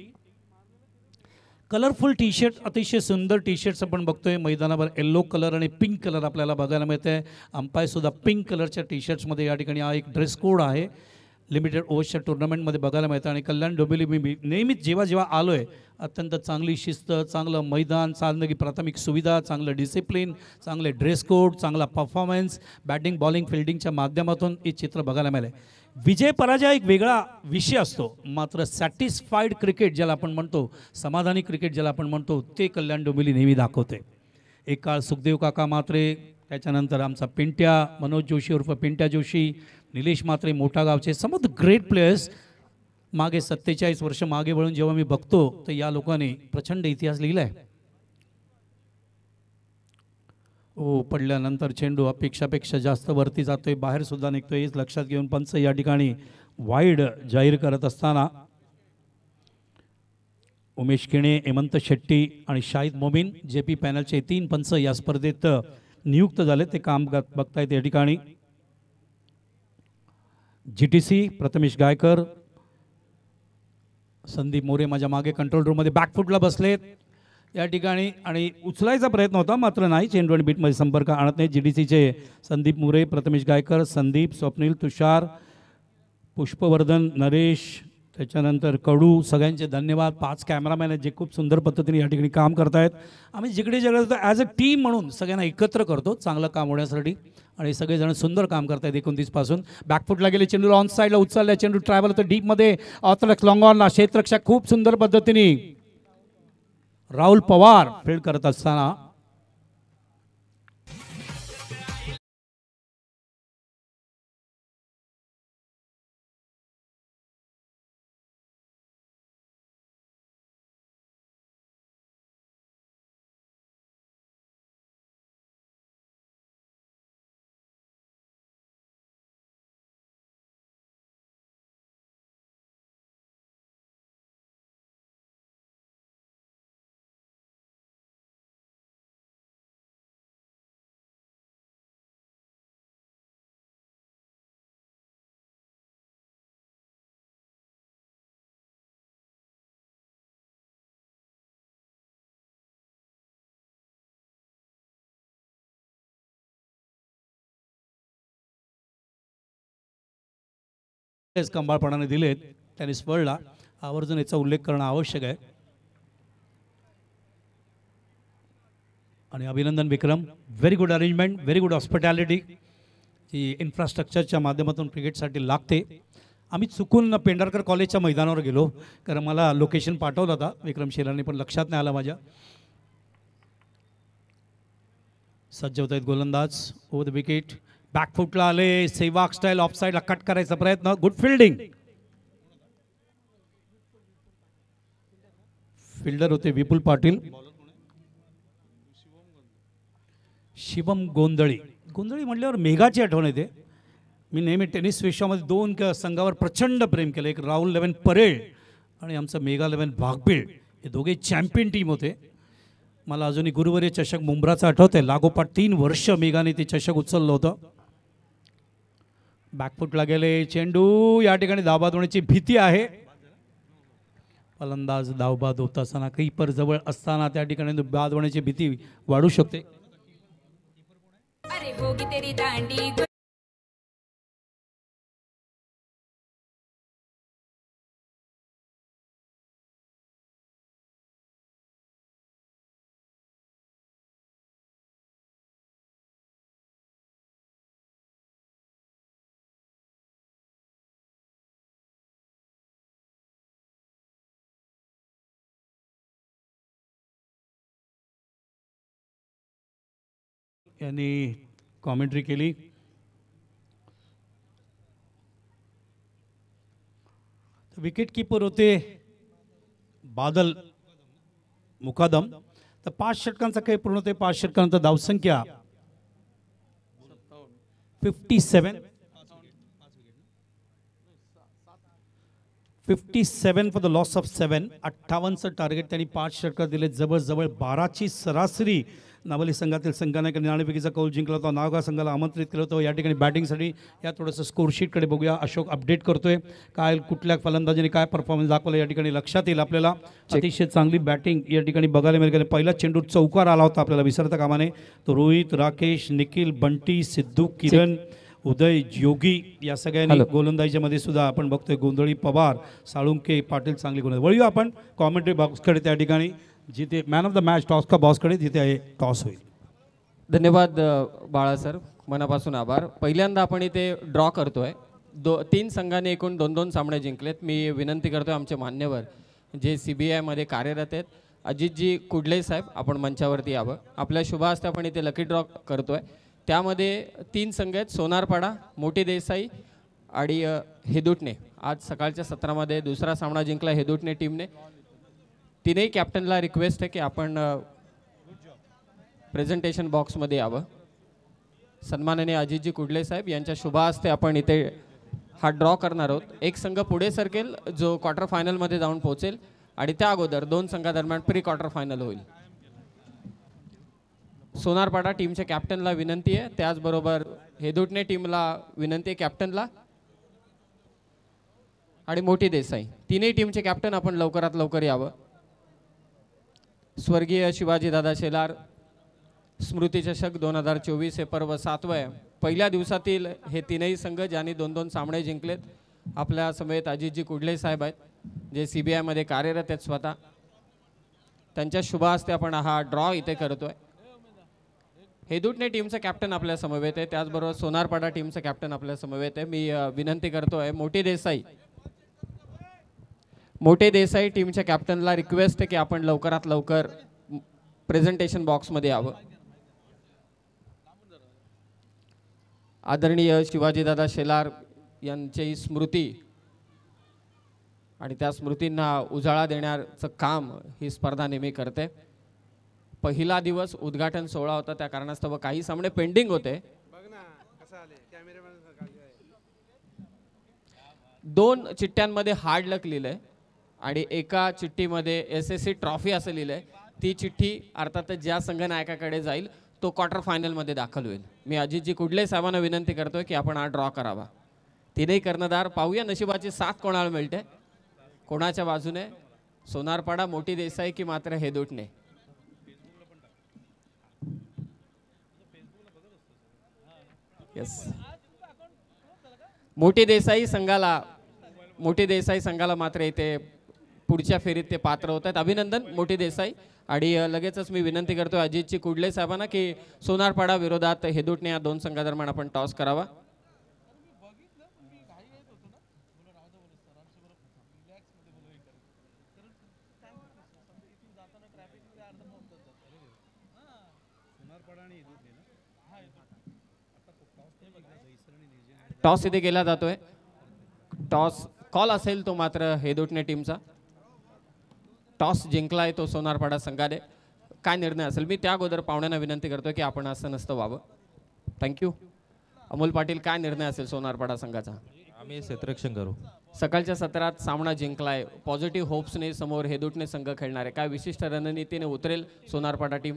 कलरफुल टी शर्ट, अतिशय सुंदर टी शर्ट्स आपण बघतोय मैदानावर. येल्लो कलर आणि पिंक कलर आपल्याला बघायला मिळते आहे. अंपायरसुद्धा पिंक कलरच्या टी शर्ट्समध्ये या ठिकाणी हा एक ड्रेस कोड आहे लिमिटेड ओव्हर्सच्या टुर्नामेंटमध्ये बघायला मिळतं. आणि कल्याण डोंबिवली मी नेहमीच जेव्हा जेव्हा आलो आहे अत्यंत चांगली शिस्त, चांगलं मैदान, चांगली प्राथमिक सुविधा, चांगलं डिसिप्लिन, चांगले ड्रेस कोड, चांगला परफॉर्मन्स, बॅटिंग बॉलिंग फिल्डिंगच्या माध्यमातून हे चित्र बघायला मिळालं आहे. विजय पराजय एक वेगळा विषय असतो, मात्र सॅटिस्फाईड क्रिकेट ज्याला आपण म्हणतो, समाधानी क्रिकेट ज्याला आपण म्हणतो, ते कल्याण डोंबिवली नेहमी दाखवते. एक काळ सुखदेव काका म्हात्रे, त्याच्यानंतर आमचा पिंट्या मनोज जोशी उर्फ पिंट्या जोशी, निलेश म्हात्रे मोठा गावचे, सम ऑफ द ग्रेट प्लेयर्स. मागे 47 वर्ष मागे वळून जेव्हा मी बघतो तर या लोकांनी प्रचंड इतिहास लिहिला आहे. पडल्यानंतर चेंडू अपेक्षापेक्षा जास्त वरती जातोय, बाहेर सुद्धा निघतोय. हेच लक्षात घेऊन पंच या ठिकाणी वाईड जाहीर करत असताना उमेश किणे, हेमंत शेट्टी आणि शाहिद मोमीन JP पॅनलचे 3 पंच या स्पर्धेत नियुक्त झाले. ते काम बघतायत या ठिकाणी. GTC प्रथमेश गायकर, संदीप मोरे माझ्या मागे कंट्रोल रूममध्ये बॅकफुटला बसलेत या ठिकाणी आणि उचलायचा प्रयत्न होता मात्र नाही. चेंडू आणि बीटमध्ये संपर्क आणत नाही. GTCचे संदीप मोरे, प्रथमेश गायकर, संदीप, स्वप्नील, तुषार, पुष्पवर्धन, नरेश, त्याच्यानंतर कडू, सगळ्यांचे धन्यवाद. 5 कॅमेरामॅन आहेत जे खूप सुंदर पद्धतीने या ठिकाणी काम करतायत. आम्ही जिकडे जिकडे जातो ॲज अ टीम म्हणून सगळ्यांना एकत्र करतो चांगलं काम होण्यासाठी आणि सगळेजण सुंदर काम करतायत 29 पासून. बॅकफुटला गेले, चेंडू ऑन साईडला उचलला, चेंडू ट्रॅव्हल होतं डीपमध्ये, ऑर्थोडॉक्स लॉंग ऑनला क्षेत्ररक्षक खूप सुंदर पद्धतीने राहुल पवार फील्ड करत असताना कंबाळपणाने दिलेत टेनिस वर्ल्डला, आवर्जून याचा उल्लेख करणं आवश्यक आहे. आणि अभिनंदन Vikram, very good arrangement, very good hospitality जी इन्फ्रास्ट्रक्चरच्या माध्यमातून क्रिकेटसाठी लागते. आम्ही चुकून पेंढारकर कॉलेजच्या मैदानावर गेलो कारण मला लोकेशन पाठवलं होता विक्रम शेलारने, पण लक्षात नाही आलं माझ्या. सज्ज होत आहेत गोलंदाज ओव्हर द विकेट. बॅकफुटला आले, सेवाग स्टाईल ऑफ साईडला कट करायचा प्रयत्न, गुड फिल्डिंग. फिल्डर होते विपुल पाटील. शिवम गोंधळी, गोंधळी म्हटल्यावर मेघाची आठवण येते. मी नेहमी टेनिस विश्वामध्ये 2 संघावर प्रचंड प्रेम केलं, एक राहुल 11 परेड आणि आमचं मेघा 11 भागबीळ. हे दोघे चॅम्पियन टीम होते. मला अजूनही गुरुवर्य चषक मुंब्राचा आठवतंय, लागोपाठ 3 वर्ष मेघाने ते चषक उचललं होतं. बॅकफुटला गेले, चेंडू या ठिकाणी धावबाद होण्याची भीती आहे. फलंदाज धावबाद होत असताना कीपर जवळ असताना त्या ठिकाणी बाद होण्याची भीती वाढू शकते. अरे होगी तेरी दांडी यांनी कॉमेंट्री केली. विकेट कीपर होते बादल मुकादम. तर 5 षटकांचा खेळ पूर्ण होते. 5 षटकांनंतर धावसंख्या 57. 57 फॉर द लॉस ऑफ 7. 58चं टार्गेट त्यांनी 5 षटकार दिले. जवळजवळ 12ची सरासरी नावली संघातील संघाने नाणेफेकीचा कौल जिंकला होता. नावगाव संघाला आमंत्रित केलं होतं. या ठिकाणी बॅटिंगसाठी या थोडंसं स्कोरशीटकडे बघूया. अशोक अपडेट करतोय काय कुठल्या फलंदाजीने काय परफॉर्मन्स दाखवला या ठिकाणी लक्षात येईल आपल्याला. अतिशय चांगली बॅटिंग या ठिकाणी बघायला मिळेल. पहिला चेंडू चौकार आला होता आपल्याला विसरता कामाने. तो रोहित, राकेश, निखिल, बंटी, सिद्धू, किरण, उदय, योगी या सगळ्यांनी गोलंदाजीच्या मध्ये सुद्धा आपण बघतोय. गोंधळी, पवार, साळुंके, पाटील चांगली गोलंदाज. वळूया आपण कॉमेंट्री बॉक्सकडे त्या ठिकाणी जिथे man of the match toss का बॉसकडे जिथे आहे टॉस होईल. धन्यवाद बाळा सर, मनापासून आभार. पहिल्यांदा आपण इथे ड्रॉ करतोय. 3 संघांनी एकूण 2-2 सामने जिंकलेत. मी विनंती करतोय आमचे मान्यवर जे CBI मध्ये कार्यरत आहेत, अजितजी कुडले साहेब, आपण मंचावरती यावं. आपल्या शुभ हस्ते आपण इथे लकी ड्रॉ करतोय. त्यामध्ये 3 संघ आहेत, सोनारपाडा, मोठी देसाई आणि हेदुटणे. आज सकाळच्या सत्रामध्ये दुसरा सामना जिंकला हेदुटणे टीमने. तीनही कॅप्टनला रिक्वेस्ट आहे की आपण प्रेझेंटेशन बॉक्समध्ये यावं. सन्माननीय अजितजी कुडले साहेब यांच्या शुभ हस्ते आपण इथे हा ड्रॉ करणार आहोत. एक संघ पुढे सरकेल जो क्वार्टर फायनलमध्ये जाऊन पोहोचेल आणि त्या अगोदर 2 संघादरम्यान प्री क्वार्टर फायनल होईल. सोनारपाडा टीमच्या कॅप्टनला विनंती आहे, त्याचबरोबर हेदुटणे टीमला विनंती आहे कॅप्टनला, आणि मोठी देसाई. तीनही टीमचे कॅप्टन आपण लवकरात लवकर यावं. स्वर्गीय शिवाजीदादा शेलार स्मृती चषक 2024 हे पर्व 7वं आहे. पहिल्या दिवसातील हे तीनही संघ ज्यांनी 2-2 सामने जिंकलेत. आपल्या समेत अजितजी कुडले साहेब आहेत जे CBI मध्ये कार्यरत आहेत स्वतः. त्यांच्या शुभ हस्ते आपण हा ड्रॉ इथे करतोय. हेदुटणे टीमचा कॅप्टन आपल्या समवेत आहे, त्याचबरोबर सोनारपाडा टीमचा कॅप्टन आपल्या समवेत आहे. मी विनंती करतोय मोठे देसाई टीमच्या कॅप्टनला रिक्वेस्ट आहे की आपण लवकरात लवकर प्रेझेंटेशन बॉक्समध्ये यावं. आदरणीय शिवाजीदादा शेलार यांची स्मृती आणि त्या स्मृतींना उजाळा देण्याचं काम ही स्पर्धा नेहमी करते. पहिला दिवस उद्घाटन सोहळा होता, त्या कारणास्तव काही सामने पेंडिंग होते. 2 चिठ्ठ्यांमध्ये हार्ड लक लिहिलंय आणि एका चिठ्ठीमध्ये SSC ट्रॉफी असं लिहिलंय. ती चिठ्ठी अर्थातच ज्या संघनायकाकडे जाईल तो क्वार्टर फायनलमध्ये दाखल होईल. मी अजितजी कुडले साहेबांना विनंती करतोय की आपण हा ड्रॉ करावा. तीनही कर्णधार पाहूया नशिबाची साथ कोणाला मिळते, कोणाच्या बाजूने, सोनारपाडा, मोठी देसाई की मात्र हेदुटणे. यस, मोठी देसाई संघाला मात्र इथे पुढच्या फेरीत ते पात्र होत आहेत. अभिनंदन मोठी देसाई. आणि लगेचच मी विनंती करतो अजितजी कुडले साहेबांना की सोनारपाडा विरोधात हेदुटणे या 2 संघादरम्यान आपण टॉस करावा. टॉस इथे केला जातोय. टॉस कॉल असेल तो मात्र हेदुटणे टीमचा. टॉस जिंकलाय तो सोनारपाडा संघाने. काय निर्णय असेल मी त्या अगोदर पाहुण्यांना विनंती करतोय की आपण असं नसतं व्हावं. थँक्यू. अमोल पाटील, काय निर्णय असेल सोनारपाडा संघाचा? आम्ही क्षेत्ररक्षण करू. सकाळच्या सत्रात सामना जिंकलाय, पॉझिटिव्ह होप्सने समोर हेदुटणे संघ खेळणार आहे. काय विशिष्ट रणनीतीने उतरेल सोनारपाडा टीम?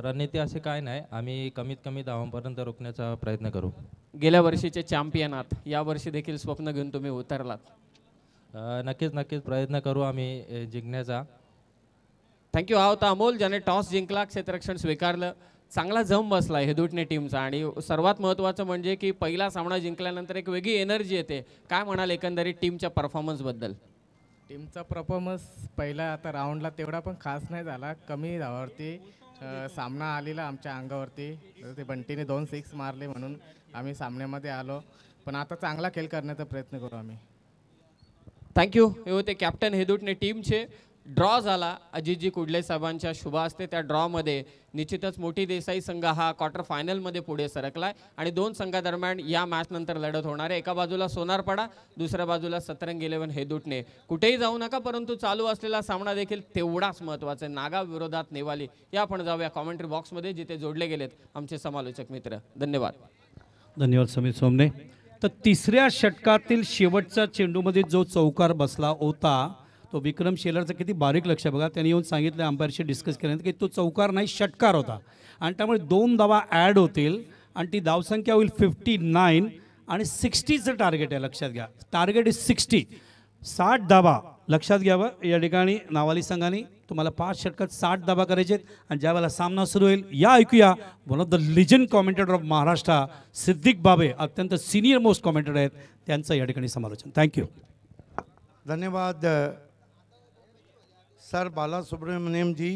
रणनीती असे काय नाही, आम्ही कमीत कमी धावांपर्यंत रोखण्याचा प्रयत्न करू. गेल्या वर्षीचे चॅम्पियन आहात, या वर्षी देखील स्वप्न घेऊन तुम्ही उतरलात. नक्कीच प्रयत्न करू आम्ही जिंकण्याचा. थँक्यू. हा होता अमोल ज्याने टॉस जिंकला, क्षेत्ररक्षण स्वीकारलं. चांगला जम बसला हेदुटणे टीमचा. आणि सर्वात महत्त्वाचं म्हणजे की पहिला सामना जिंकल्यानंतर एक वेगळी एनर्जी येते. काय म्हणाल एकंदरीत टीमच्या परफॉर्मन्सबद्दल? टीमचा परफॉर्मन्स पहिला आता राऊंडला तेवढा पण खास नाही झाला. कमी धावावरती सामना आलेला आमच्या अंगावरती. ते बंटीने 2 6 मारले म्हणून आम्ही सामन्यामध्ये आलो. पण आता चांगला खेळ करण्याचा प्रयत्न करू आम्ही. थँक्यू. हे होते कॅप्टन हेदुटणे टीमचे. ड्रॉ झाला अजितजी कुडले साहेबांच्या शुभ हस्ते. त्या ड्रॉमध्ये निश्चितच मोठी देसाई संघ हा क्वार्टर फायनलमध्ये पुढे सरकलाय आणि 2 संघादरम्यान या मॅचनंतर लढत होणार आहे. एका बाजूला सोनारपाडा, दुसऱ्या बाजूला सतरंगी 11 हेदुटणे. कुठेही जाऊ नका, परंतु चालू असलेला सामना देखील तेवढाच महत्त्वाचा आहे. नागाव विरोधात नेवाली. या आपण जाऊया कॉमेंट्री बॉक्समध्ये जिथे जोडले गेलेत आमचे समालोचक मित्र. धन्यवाद. धन्यवाद समीर सोमने. तर तिसऱ्या षटकातील शेवटच्या चेंडूमध्ये जो चौकार बसला होता तो विक्रम शेलारचं किती बारीक लक्ष आहे बघा. त्यांनी येऊन सांगितलं अंपायरशी डिस्कस केल्यानंतर की तो चौकार नाही षटकार होता आणि त्यामुळे 2 धावा ॲड होतील आणि ती धावसंख्या होईल 59 आणि 60चं टार्गेट आहे. लक्षात घ्या, टार्गेट इज 60. 60 धावा लक्षात घ्यावं. या ठिकाणी नावाली संघाने तुम्हाला 5 षटकात 60 धावा करायचे आहेत आणि ज्यावेळेला सामना सुरू होईल या ऐकूया one of the legend commentator of Maharashtra Siddique Babe, अत्यंत सिनियर मोस्ट कॉमेंटेटर आहेत, त्यांचं या ठिकाणी समालोचन. थँक्यू. धन्यवाद सर बाला सुब्रमण्यम जी.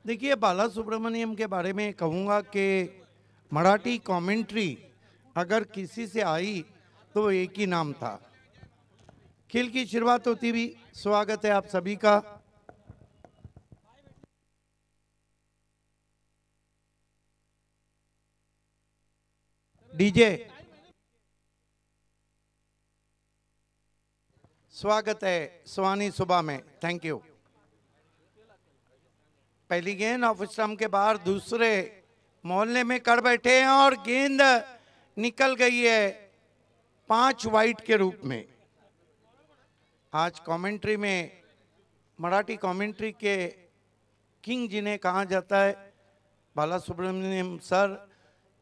देखिए, बाला सुब्रमण्यम के बारे में कहूँगा कि मराठी कमेंट्री अगर किसी से आई तो एक ही नाम था. खेल की शुरुआत होती हुई स्वागत है आप सभी का. डीजे स्वागत है सुहानी सुबह में. Thank you. पहली गेंद ऑफ स्टंप के बाहर दूसरे मोहल्ले में कर बैठे हैं और गेंद निकल गई है 5 वाइट के रूप में. आज कमेंट्री में मराठी कमेंट्री के किंग जिन्हें कहा जाता है बाला सुब्रमण्यम सर.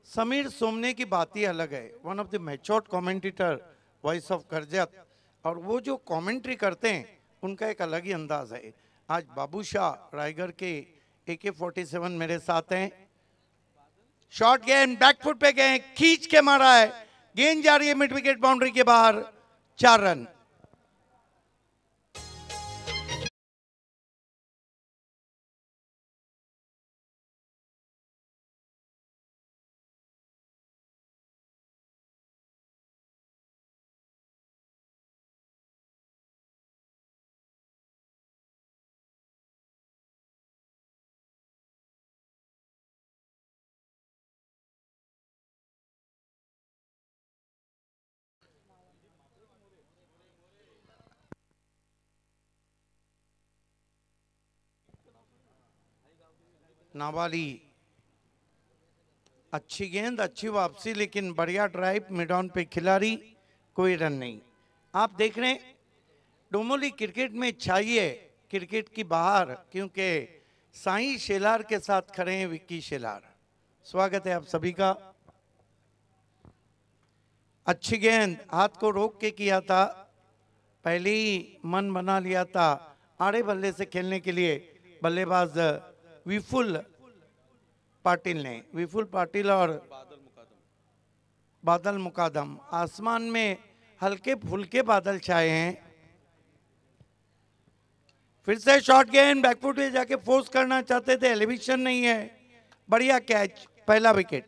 समीर सोमने की बात ही अलग है. One of the matured commentator, voice of Karjat, और वो जो कमेंट्री करते हैं उनका एक अलग ही अंदाज है. आज बाबू शाह रायगढ़ के AK-47 मेरे साथ हैं. शॉर्ट गेंद बैकफुट पे गए, खींच के मारा है, गेंद जा रही है मिड विकेट बाउंड्री के बाहर. 4 रन. नावाली, अच्छी गेंद, अच्छी वापसी, लेकिन बढ़िया ड्राइव, मिड ऑन पे खिलाड़ी, कोई रन नहीं. आप देख रहे हैं डोमोली क्रिकेट में चाहिए क्रिकेट की बाहर, क्योंकि साईं शेलार के साथ खड़े हैं विक्की शेलार. स्वागत है आप सभी का. अच्छी गेंद, हाथ को रोक के किया था, पहले ही मन बना लिया था आड़े बल्ले से खेलने के लिए बल्लेबाज विपुल पाटिल ने. विपुल पाटिल और बादल मुकादम. आसमान में हल्के फुल्के बादल छाए हैं. फिर से शॉर्ट गेंद, बैकफुट में जाके फोर्स करना चाहते थे, एलिवेशन नहीं है. बढ़िया कैच, पहला विकेट.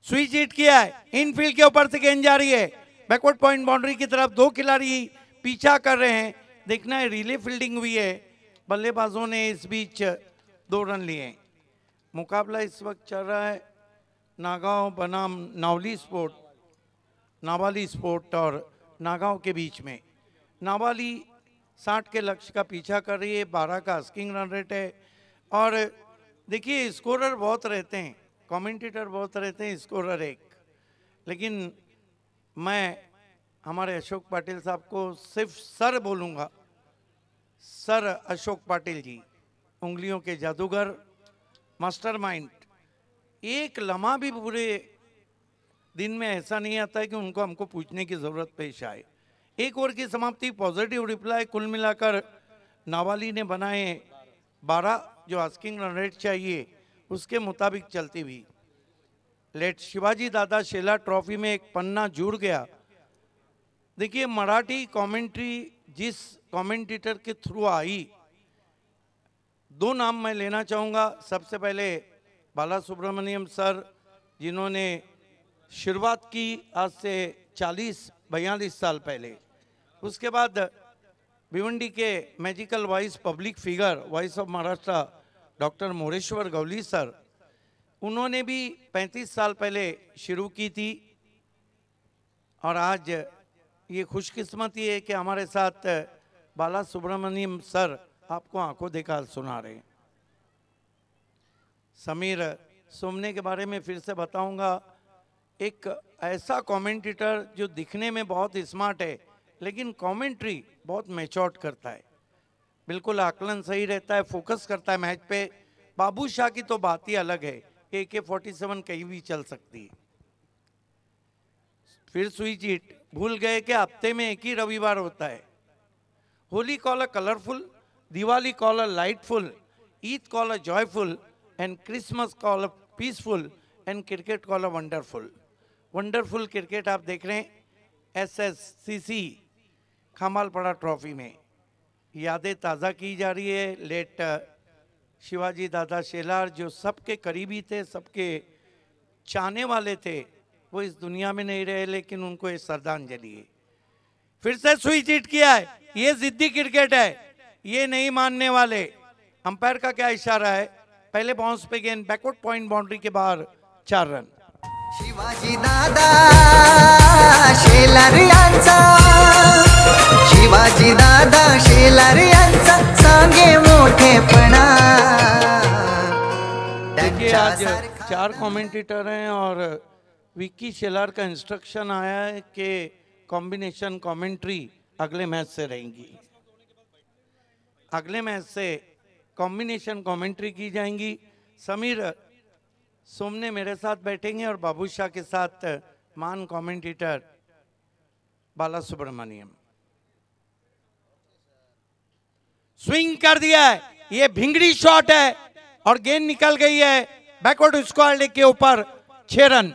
स्विच हिट किया है, इनफील्ड के ऊपर से गेंद जा रही है, बैकवर्ड पॉइंट बाउंड्री की तरफ. 2 खिलाड़ी पीछा कर रहे हैं. देखना है रिले फील्डिंग हुई है. बल्लेबाजों ने इस बीच 2 रन लिए. मुकाबला इस वक्त चल रहा है नागांव बनाम नावली स्पोर्ट, नावाली स्पोर्ट और नागांव के बीच में। नावाली 60 के लक्ष्य का पीछा कर रही है, 12 का आस्किंग रन रेट है। और देखिए स्कोरर बहुत रहते हैं, कमेंटेटर बहुत रहते हैं, स्कोरर एक। लेकिन मैं हमारे अशोक पाटिल साहब को सिर्फ सर बोलूँगा, सर अशोक पाटिल जी, उंगलियों के जादूगर, मास्टरमाइंड। एक लम्हा भी पूरे दिन में ऐसा नहीं आता है कि उनको हमको पूछने की ज़रूरत पेश आए। एक ओवर की समाप्ति, पॉजिटिव रिप्लाई, कुल मिलाकर नावाली ने बनाए 12, जो आस्किंग रन रेट चाहिए उसके मुताबिक चलती हुई। लेट शिवाजी दादा शेला ट्रॉफी में एक पन्ना जुड़ गया। देखिए मराठी कमेंट्री जिस कमेंटेटर के थ्रू आई, 2 नाम मैं लेना चाहूँगा। सबसे पहले बाला सुब्रमण्यम सर, जिन्होंने शुरुआत की आज से 40-42 साल पहले। उसके बाद भिवंडी के magical voice public figure, voice of Maharashtra, doctor Moreshwar Gawali sir, उन्होंने भी 35 साल पहले शुरू की थी। और आज ये खुशकिस्मती है कि हमारे साथ बाला सुब्रमण्यम सर आपको आंखों देखा सुना रहे हैं। समीर सोमने के बारे में फिर से बताऊंगा, एक ऐसा कमेंटेटर जो दिखने में बहुत स्मार्ट है लेकिन कमेंट्री बहुत मैच्योर्ड करता है, बिल्कुल आकलन सही रहता है, फोकस करता है मैच पे। बाबू शाह की तो बात ही अलग है, AK-47 कहीं भी चल सकती है। फिर सुई चीट, भूल गए कि हफ्ते में एक ही रविवार होता है। Holi call a colourful, Diwali call a lightful, Eid call a joyful, and Christmas call a peaceful, and cricket call a wonderful. Wonderful cricket आप देख रहे हैं SSCC खामालपड़ा ट्रॉफी में। यादें ताज़ा की जा रही है। लेट शिवाजी दादा शेलार जो सबके करीबी थे, सबके चाहने वाले थे, वो इस दुनिया में नहीं रहे, लेकिन उनको ये श्रद्धांजलि है। फिर से सुई चीट किया है, ये जिद्दी क्रिकेट है, ये नहीं मानने वाले। अंपायर का क्या इशारा है? पहले बाउंस पे गेंद, बैकवर्ड पॉइंट, बाउंड्री के बाहर, 4 रन। शिवाजी दादा शेलार यांचा, शिवाजी दादा शेलार यांचा सांगे मोठेपणा। देखिए आज 4 कमेंटेटर हैं और विक्की शेलार का इंस्ट्रक्शन आया है कि कॉम्बिनेशन कमेंट्री अगले मैच से रहेंगी। अगले मैच से कॉम्बिनेशन कमेंट्री की जाएंगी। समीर सोमने मेरे साथ बैठेंगे और बाबू शाह के साथ मान कमेंटेटर बाला सुब्रमण्यम। स्विंग कर दिया है, ये भिंगड़ी शॉट है और गेंद निकल गई है बैकवर्ड स्क्वायर लेग के ऊपर, 6 रन।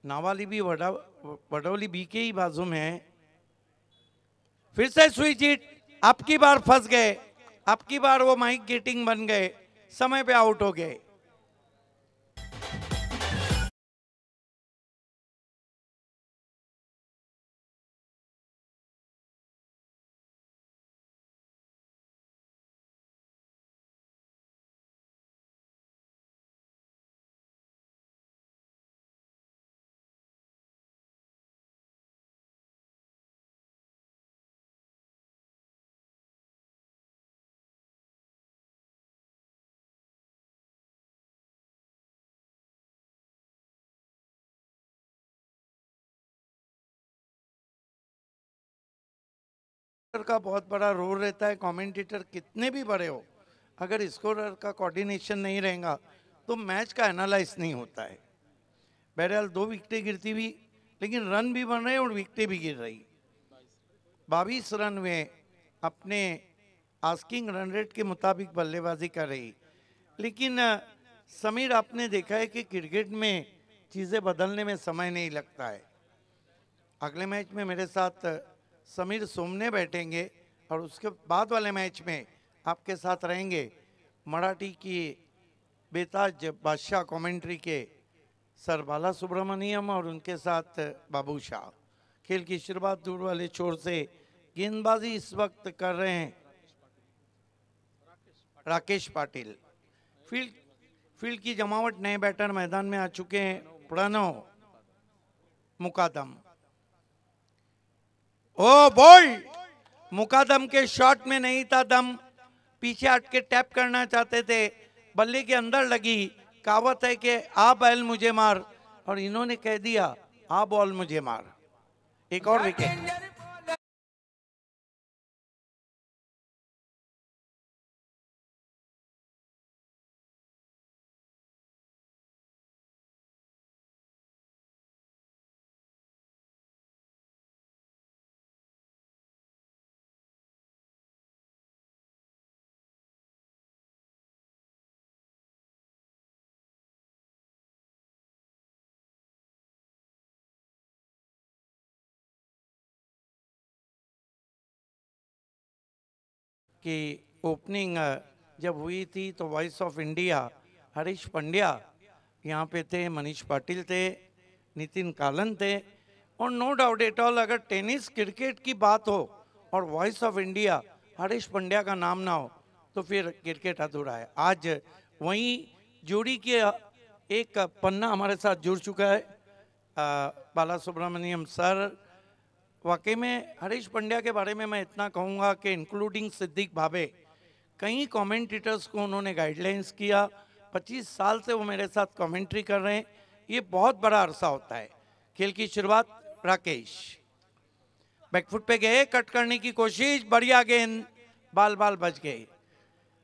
नावाली भी वडौली बी के ही बाजू में है। फिर से सुई चीट, अब की बार फंस गए, अब की बार वो माइक गेटिंग बन गए, समय पे आउट हो गए। का बहुत बड़ा रोल रहता है। कमेंटेटर कितने भी बड़े हो, अगर स्कोरर का कोऑर्डिनेशन नहीं रहेगा तो मैच का एनालाइज नहीं होता है। बहरहाल 2 विकेटें गिरती हुई, लेकिन रन भी बन रहे और विकेटें भी गिर रही। 22 रन में अपने आस्किंग रन रेट के मुताबिक बल्लेबाजी कर रही। लेकिन समीर, आपने देखा है कि क्रिकेट में चीज़ें बदलने में समय नहीं लगता है। अगले मैच में मेरे साथ समीर सोमने बैठेंगे और उसके बाद वाले मैच में आपके साथ रहेंगे मराठी की बेताज बादशाह कमेंट्री के सर बाला सुब्रमण्यम और उनके साथ बाबू शाह। खेल की शुरुआत दूर वाले छोर से गेंदबाजी इस वक्त कर रहे हैं राकेश पाटिल। फील्ड की जमावट, नए बैटर मैदान में आ चुके हैं। प्रणव मुकादम, ओ बॉल, मुकादम के शॉट में नहीं था दम, पीछे हट के टैप करना चाहते थे, बल्ले के अंदर लगी। कहावत है कि आ बैल मुझे मार, और इन्होंने कह दिया आ बॉल मुझे मार। एक और विकेट। कि ओपनिंग जब हुई थी तो voice of India Harish Pandya यहाँ पे थे, मनीष पाटिल थे, नितिन कालन थे। और नो डाउट एट ऑल, अगर टेनिस क्रिकेट की बात हो और voice of India Harish Pandya का नाम ना हो तो फिर क्रिकेट अधूरा है। आज वहीं जोड़ी के एक पन्ना हमारे साथ जुड़ चुका है बाला सुब्रमण्यम सर। वाकई में हरीश पंड्या के बारे में मैं इतना कहूँगा कि इंक्लूडिंग सिद्दीक भावे, कई कमेंटेटर्स को उन्होंने गाइडलाइंस किया। 25 साल से वो मेरे साथ कमेंट्री कर रहे हैं, ये बहुत बड़ा अरसा होता है। खेल की शुरुआत राकेश बैकफुट पे गए, कट करने की कोशिश, बढ़िया गेंद, बाल बाल बच गए।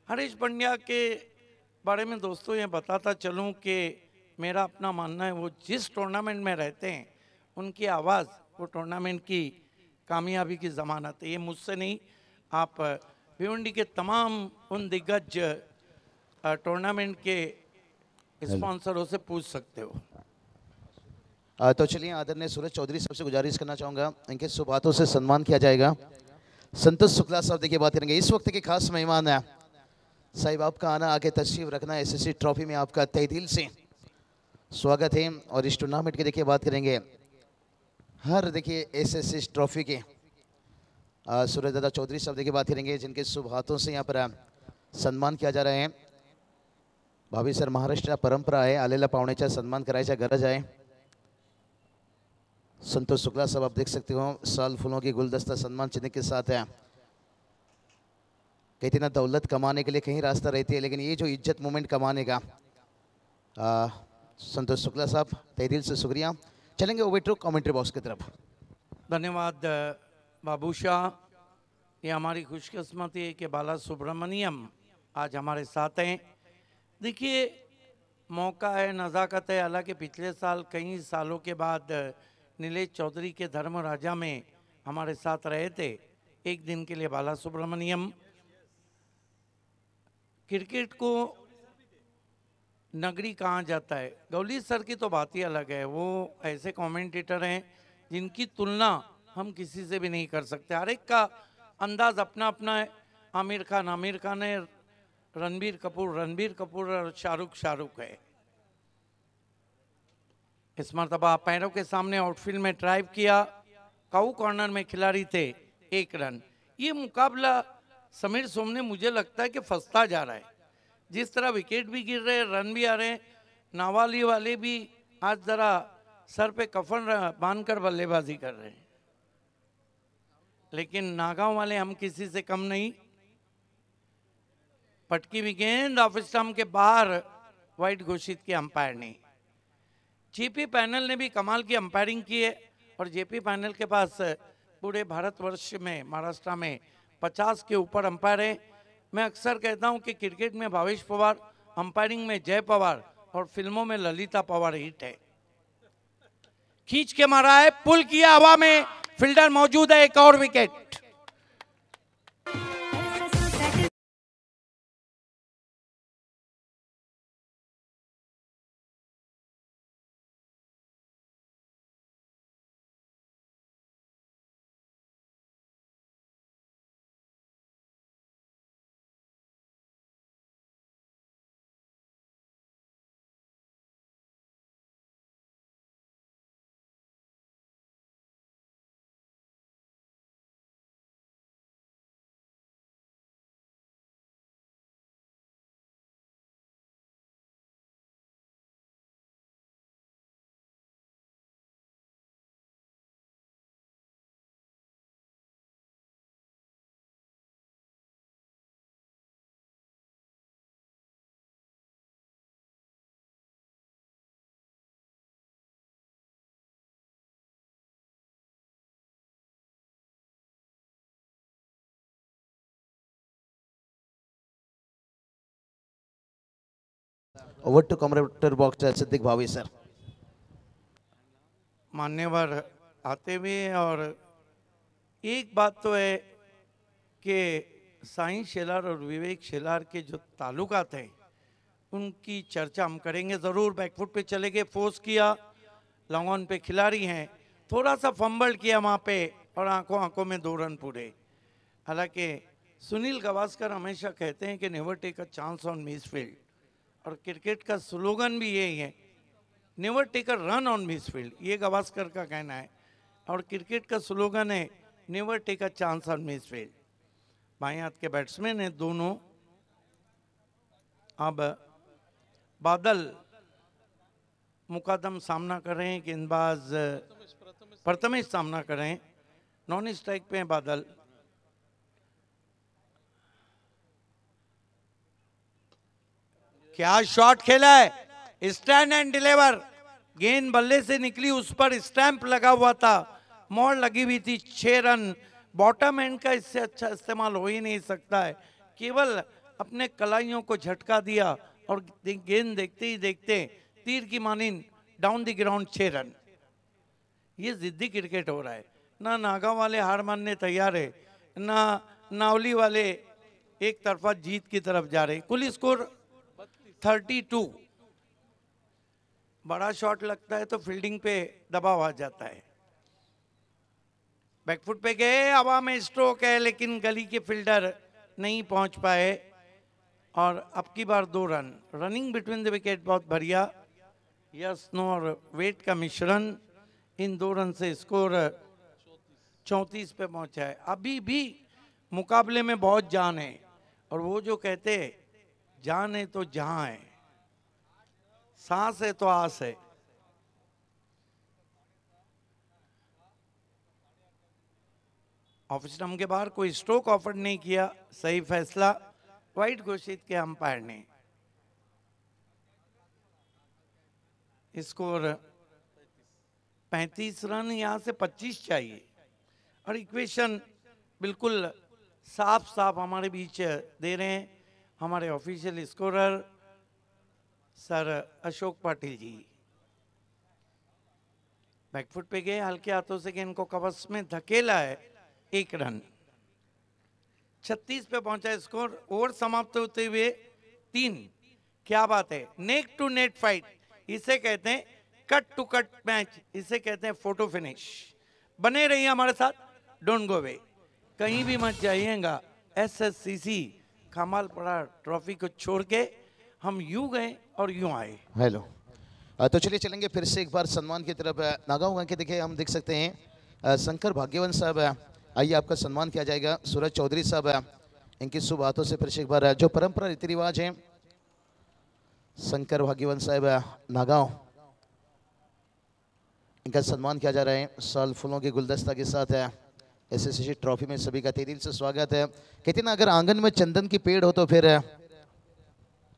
हरीश पंड्या के बारे में दोस्तों ये बताता चलूँ कि मेरा अपना मानना है, वो जिस टूर्नामेंट में रहते हैं उनकी आवाज़ वो टूर्नामेंट की कामयाबी की ज़मानत है। ये मुझसे नहीं, आप भिवंडी के तमाम उन दिग्गज टूर्नामेंट के स्पॉन्सरों से पूछ सकते हो। तो चलिए, आदरणीय सूरज चौधरी साहब से गुजारिश करना चाहूँगा, इनके शुभ हाथों से सम्मान किया जाएगा। संतोष शुक्ला साहब देखिए बात करेंगे। इस वक्त के खास मेहमान है साहिब, आपका आना, आगे तशरीफ रखना, एसएससी ट्रॉफी में आपका तहे दिल से स्वागत है। और इस टूर्नामेंट की देखिए बात करेंगे, हर देखिए एसएससी ट्रॉफी के सूरज दादा चौधरी साहब देखिए बात करेंगे, जिनके शुभ हाथों से यहाँ पर सन्मान किया जा रहा है। भाभी सर, महाराष्ट्र परंपरा है, आलेला पाहुण्याचा सन्मान करायचा गरज आहे। संतोष शुक्ला साहब आप देख सकते हो, साल फूलों की गुलदस्ता सम्मान चिन्ह के साथ है। कहते ना, दौलत कमाने के लिए कहीं रास्ता रहती है, लेकिन ये जो इज्जत मोमेंट कमाने का, संतोष शुक्ला साहब तहे दिल से शुक्रिया। चलेंगे ओवर टू कमेंट्री बॉक्स की तरफ। धन्यवाद बाबू शाह। ये हमारी खुशकिस्मती है कि बाला सुब्रमण्यम आज हमारे साथ हैं। देखिए, मौका है, नज़ाकत है। हालांकि पिछले साल कई सालों के बाद नीलेश चौधरी के धर्म राजा में हमारे साथ रहे थे एक दिन के लिए बाला सुब्रमण्यम। क्रिकेट को नगरी कहाँ जाता है, गौली सर की तो बात ही अलग है। वो ऐसे कमेंटेटर हैं जिनकी तुलना हम किसी से भी नहीं कर सकते। हर एक का अंदाज अपना अपना है। आमिर खान है, रणबीर कपूर और शाहरुख है। इस मरतबा पैरों के सामने आउटफील्ड में ड्राइव किया, काऊ कॉर्नर में खिलाड़ी थे, 1 रन। ये मुकाबला समीर सोमने मुझे लगता है कि फंसता जा रहा है। जिस तरह विकेट भी गिर रहे, रन भी आ रहे हैं, नावाली वाले भी आज जरा सर पे कफन बांधकर बल्लेबाजी कर रहे हैं। लेकिन नागांव वाले हम किसी से कम नहीं। पटकी हुई गेंद ऑफ स्टंप के बाहर, वाइड घोषित किया अंपायर ने। जेपी पैनल ने भी कमाल की अंपायरिंग की है और जेपी पैनल के पास पूरे भारतवर्ष में, महाराष्ट्र में 50 के ऊपर अंपायर हैं। मैं अक्सर कहता हूं कि क्रिकेट में भावेश पवार, अंपायरिंग में जय पवार और फिल्मों में ललिता पवार हिट है। खींच के मारा है, पुल किया हवा में, फील्डर मौजूद है, एक और wicket. Over to commentator box Siddique Bhavi sir. मान्यवर आते हुए, और एक बात तो है कि साईं शेलार और विवेक शेलार के जो ताल्लुकात हैं उनकी चर्चा हम करेंगे ज़रूर। बैकफुट पे चले गए, फोर्स किया, लॉन्ग ऑन पे खिलाड़ी हैं, थोड़ा सा फंबल किया वहाँ पे और आंखों आंखों में 2 रन पूरे। हालांकि सुनील गावस्कर हमेशा कहते हैं कि never take a chance on misfield, और क्रिकेट का स्लोगन भी यही है, never take a run on misfield, ये गावस्कर का कहना है। और क्रिकेट का स्लोगन है never take a chance on misfield. बाएं हाथ के बैट्समैन हैं दोनों। अब बादल मुकादम सामना कर रहे हैं, गेंदबाज प्रथमेश सामना कर रहे हैं, नॉन स्ट्राइक पे हैं बादल। क्या शॉट खेला है, स्टैंड एंड डिलीवर, गेंद बल्ले से निकली, उस पर स्टैंप लगा हुआ था, मोड़ लगी हुई थी, 6 रन। बॉटम एंड का इससे अच्छा इस्तेमाल हो ही नहीं सकता है, केवल अपने कलाइयों को झटका दिया और गेंद देखते ही देखते तीर की मानिंद डाउन द ग्राउंड, 6 रन। ये जिद्दी क्रिकेट हो रहा है, ना नागा वाले हार मानने तैयार है, ना नावली वाले एक तरफा जीत की तरफ जा रहे। कुल स्कोर 32। बड़ा शॉट लगता है तो फील्डिंग पे दबाव आ जाता है। बैकफुट पे गए, हवा में स्ट्रोक है, लेकिन गली के फील्डर नहीं पहुंच पाए, और अब की बार 2 run. Running between the wicket बहुत बढ़िया, यस नो और वेट का मिश्रण, इन 2 रन से स्कोर 34 पे पहुंचा है। अभी भी मुकाबले में बहुत जान है, और वो जो कहते हैं जान है तो जहां है, सांस है तो आस है। ऑफ स्टंप के बाहर कोई स्ट्रोक ऑफर नहीं किया, सही फैसला, वाइड घोषित किया अंपायर ने। स्कोर 35 रन, यहां से 25 चाहिए, और इक्वेशन बिल्कुल साफ साफ हमारे बीच दे रहे हैं हमारे official scorer sir Ashok Patil ji. Backfoot पे गए, हल्के हाथों से गेंद को कवच में धकेला है, 1 रन। 36 पे पहुंचा स्कोर। ओवर समाप्त होते हुए 3। क्या बात है, नेक टू नेट फाइट, इसे कहते हैं कट टू कट मैच, इसे कहते हैं फोटो फिनिश। बने रहिए हमारे साथ, डोंट गो अवे, कहीं भी मत जाइएगा। SSCC खामालपड़ा ट्रॉफी को छोड़ के हम यूं गए और यूं आए। हेलो, तो चलिए चलेंगे फिर से एक बार सम्मान की तरफ। नागांव के देखिए हम देख सकते हैं शंकर भाग्यवंत साहब, आइए आपका सम्मान किया जाएगा। सूरज चौधरी साहब, इनकी शुभ हाथों से फिर से एक बार जो परंपरा रीति रिवाज है, शंकर भाग्यवंत साहब नागांव, इनका सम्मान किया जा रहा है साल फूलों के गुलदस्ता के साथ है। SSCC ट्रॉफी में सभी का तहे दिल से स्वागत है। कहते ना, अगर आंगन में चंदन की पेड़ हो तो फिर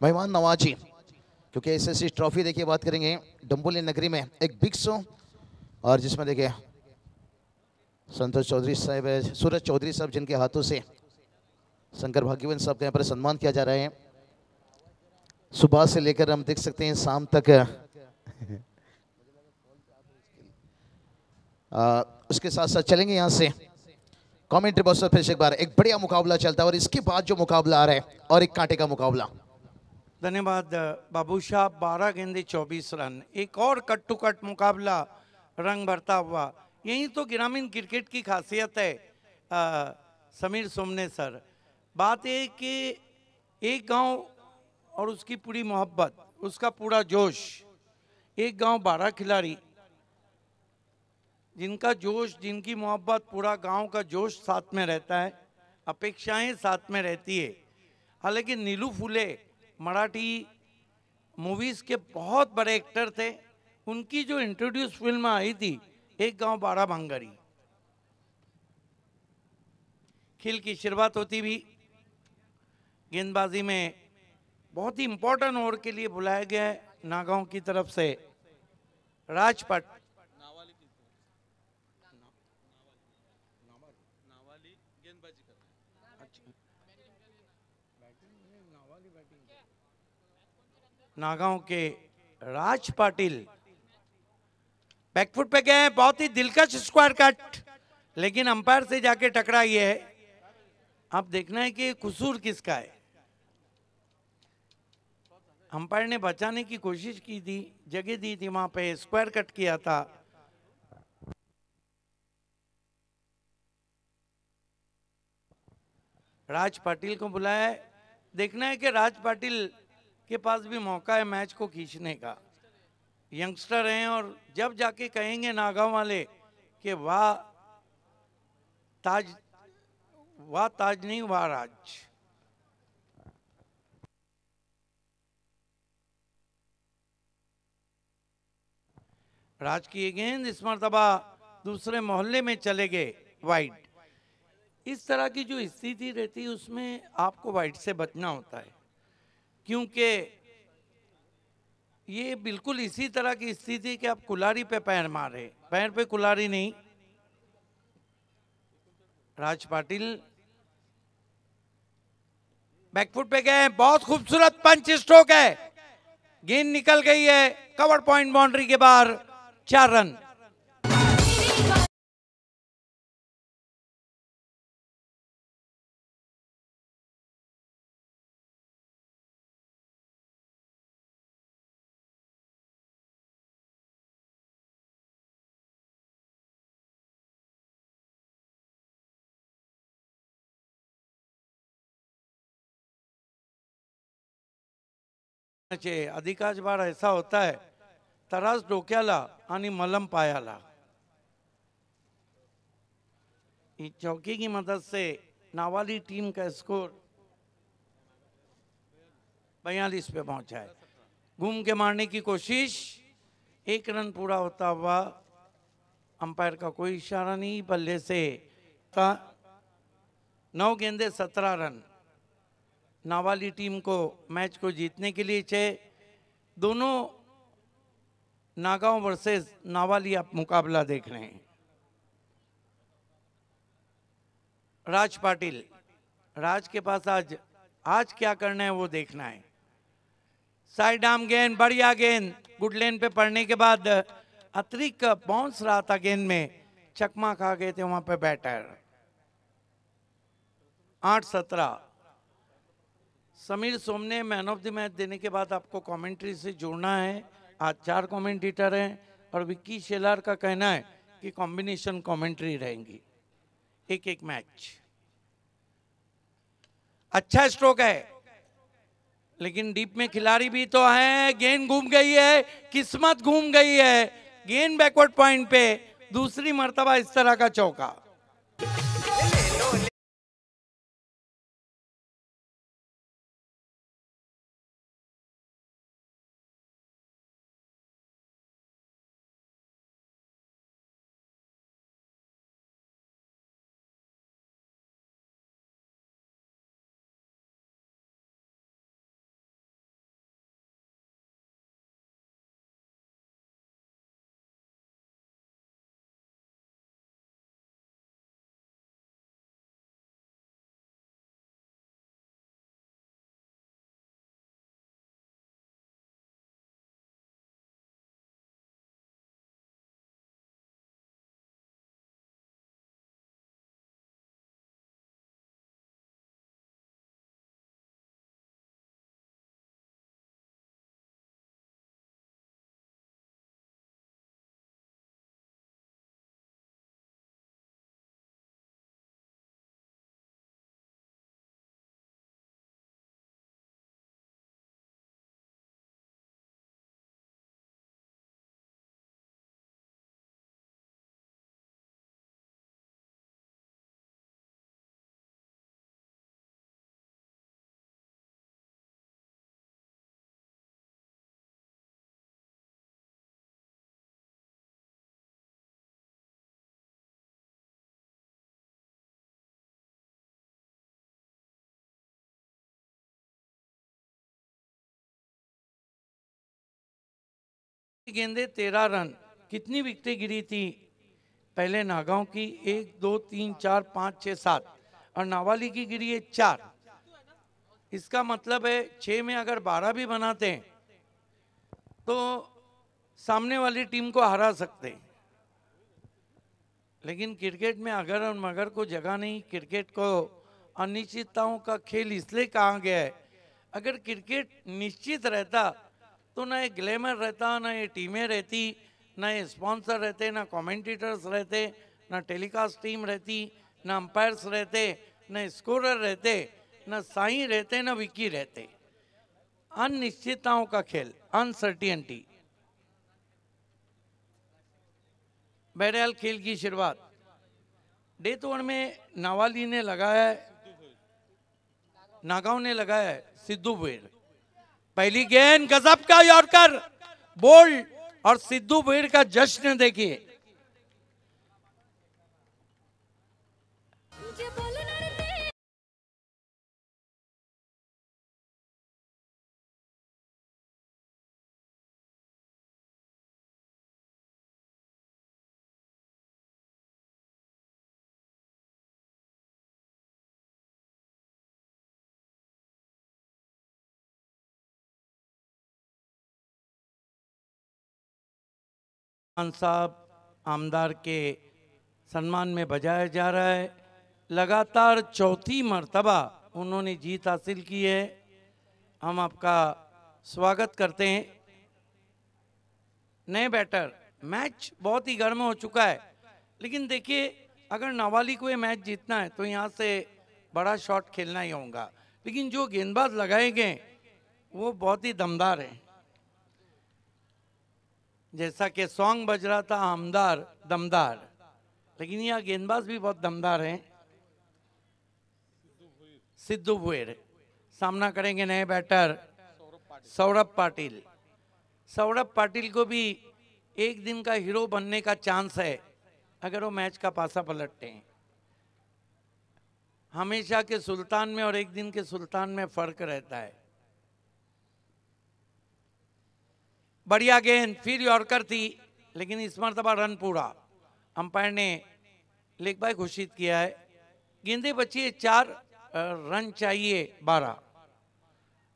मेहमान नवाजी, क्योंकि SSCC ट्रॉफी देखिए बात करेंगे डम्बोली नगरी में एक बिग शो, और जिसमें देखिए संतोष चौधरी साहब है, सूरज चौधरी साहब जिनके हाथों से शंकर भाग्यवन साहब का यहाँ पर सम्मान किया जा रहा है। सुबह से लेकर हम देख सकते हैं शाम तक उसके साथ साथ चलेंगे यहाँ से कमेंट्री बॉक्स पर फिर से एक बार एक बढ़िया मुकाबला चलता है और इसके बाद जो मुकाबला आ रहा है और एक कांटे का मुकाबला। धन्यवाद बाबू साहब। 12 गेंदे 24 रन, एक और कट टू कट मुकाबला रंग भरता हुआ। यही तो ग्रामीण क्रिकेट की खासियत है समीर सोमने सर। बात है कि एक गांव और उसकी पूरी मोहब्बत, उसका पूरा जोश, एक गांव 12 खिलाड़ी, जिनका जोश, जिनकी मोहब्बत, पूरा गांव का जोश साथ में रहता है, अपेक्षाएं साथ में रहती है। हालांकि नीलू फुले मराठी मूवीज के बहुत बड़े एक्टर थे। उनकी जो इंट्रोड्यूस फिल्म आई थी एक गांव 12 भांगरी, खेल की शुरुआत होती भी गेंदबाजी में बहुत ही इंपॉर्टेंट ओवर के लिए बुलाया गया है नागांव की तरफ से राजपट। नागांव के राज पाटिल बैकफुट पे गए, बहुत ही दिलकश स्क्वायर कट, लेकिन अंपायर से जाके टकरा ये है। अब देखना है कि कसूर किसका है। अंपायर ने बचाने की कोशिश की थी, जगह दी थी, वहां पे स्क्वायर कट किया था। राज पाटिल को बुलाया है, देखना है कि राज पाटिल के पास भी मौका है मैच को खींचने का। यंगस्टर हैं और जब जाके कहेंगे नागांव वाले कि वाह ताज, वाह ताज नहीं वाह राज। राज की गेंद इस मर्तबा दूसरे मोहल्ले में चले गए वाइड। इस तरह की जो स्थिति रहती है उसमें आपको वाइड से बचना होता है, क्योंकि ये बिल्कुल इसी तरह की स्थिति कि आप कुलारी पे पैर मारे, पैर पे कुलारी नहीं। राज पाटिल बैकफुट पे गए, बहुत खूबसूरत पंच स्ट्रोक है, गेंद निकल गई है कवर पॉइंट बाउंड्री के बाहर, 4 रन। अधिकांश बार ऐसा होता है तरास डोक्याला आणि मलम पायाला। इस चौकी की मदद से नावाली टीम का स्कोर 42 पे पहुंचा है। घूम के मारने की कोशिश, 1 रन पूरा होता हुआ, अंपायर का कोई इशारा नहीं, बल्ले से 9 गेंदे 17 रन। नावाली टीम को मैच को जीतने के लिए चाहिए। दोनों नागांव वर्सेस नावाली आप मुकाबला देख रहे हैं। राज पाटिल, राज के पास आज क्या करना है वो देखना है। साइड आर्म गेंद, बढ़िया गेंद, गुड लेन पे पड़ने के बाद अतिरिक्त बाउंस रहा था गेंद में, चकमा खा गए थे वहां पे batter. 8-17। Sameer Somne man of the match देने के बाद आपको कमेंट्री से जोड़ना है। आज 4 कमेंटेटर हैं और विक्की शेलार का कहना है कि कॉम्बिनेशन कमेंट्री रहेंगी, एक मैच। अच्छा स्ट्रोक है, लेकिन डीप में खिलाड़ी भी तो हैं। गेंद घूम गई है, किस्मत घूम गई है, गेंद बैकवर्ड पॉइंट पे, दूसरी मर्तबा इस तरह का चौका। गेंदे 13 रन। कितनी विकेटें गिरी थी पहले नागांव की? 1 2 3 4 5 6 7 और नावाली की गिरी है 4। इसका मतलब है 6 में अगर 12 भी बनाते हैं तो सामने वाली टीम को हरा सकते हैं। लेकिन क्रिकेट में अगर और मगर को जगह नहीं। क्रिकेट को अनिश्चितताओं का खेल इसलिए कहा गया है। अगर क्रिकेट निश्चित रहता तो ना ये ग्लैमर रहता, ना ये टीमें रहती, ना ये स्पॉन्सर रहते, ना कमेंटेटर्स रहते, ना टेलीकास्ट टीम रहती, ना अंपायर्स रहते, ना स्कोरर रहते, ना साई रहते, ना विकी रहते। अनिश्चितताओं का खेल, अनसर्टियनिटी। बहरहाल खेल की शुरुआत डेथ ओवर में नावाली ने लगाया है, नागांव ने लगाया है सिद्धू भुईर। पहली गेंद गजब का यॉर्कर, बोल्ड, और सिद्धू भुईर का जश्न देखिए। खान साहब आमदार के सम्मान में बजाया जा रहा है। लगातार चौथी मर्तबा उन्होंने जीत हासिल की है। हम आपका स्वागत करते हैं। नए बैटर, मैच बहुत ही गर्म हो चुका है, लेकिन देखिए अगर नावाली को ये मैच जीतना है तो यहाँ से बड़ा शॉट खेलना ही होगा। लेकिन जो गेंदबाज लगाए गए वो बहुत ही दमदार हैं। जैसा कि सॉन्ग बज रहा था, आमदार दमदार, लेकिन यह गेंदबाज भी बहुत दमदार हैं। सिद्धू भुईर सामना करेंगे नए बैटर सौरभ पाटिल। सौरभ पाटिल को भी एक दिन का हीरो बनने का चांस है अगर वो मैच का पासा पलटते हैं। हमेशा के सुल्तान में और एक दिन के सुल्तान में फर्क रहता है। बढ़िया गेंद, फिर यॉर्कर थी, लेकिन इस मरतबा रन पूरा। अंपायर ने लेग बाय घोषित किया है। गेंदे बची है 4, रन चाहिए 12।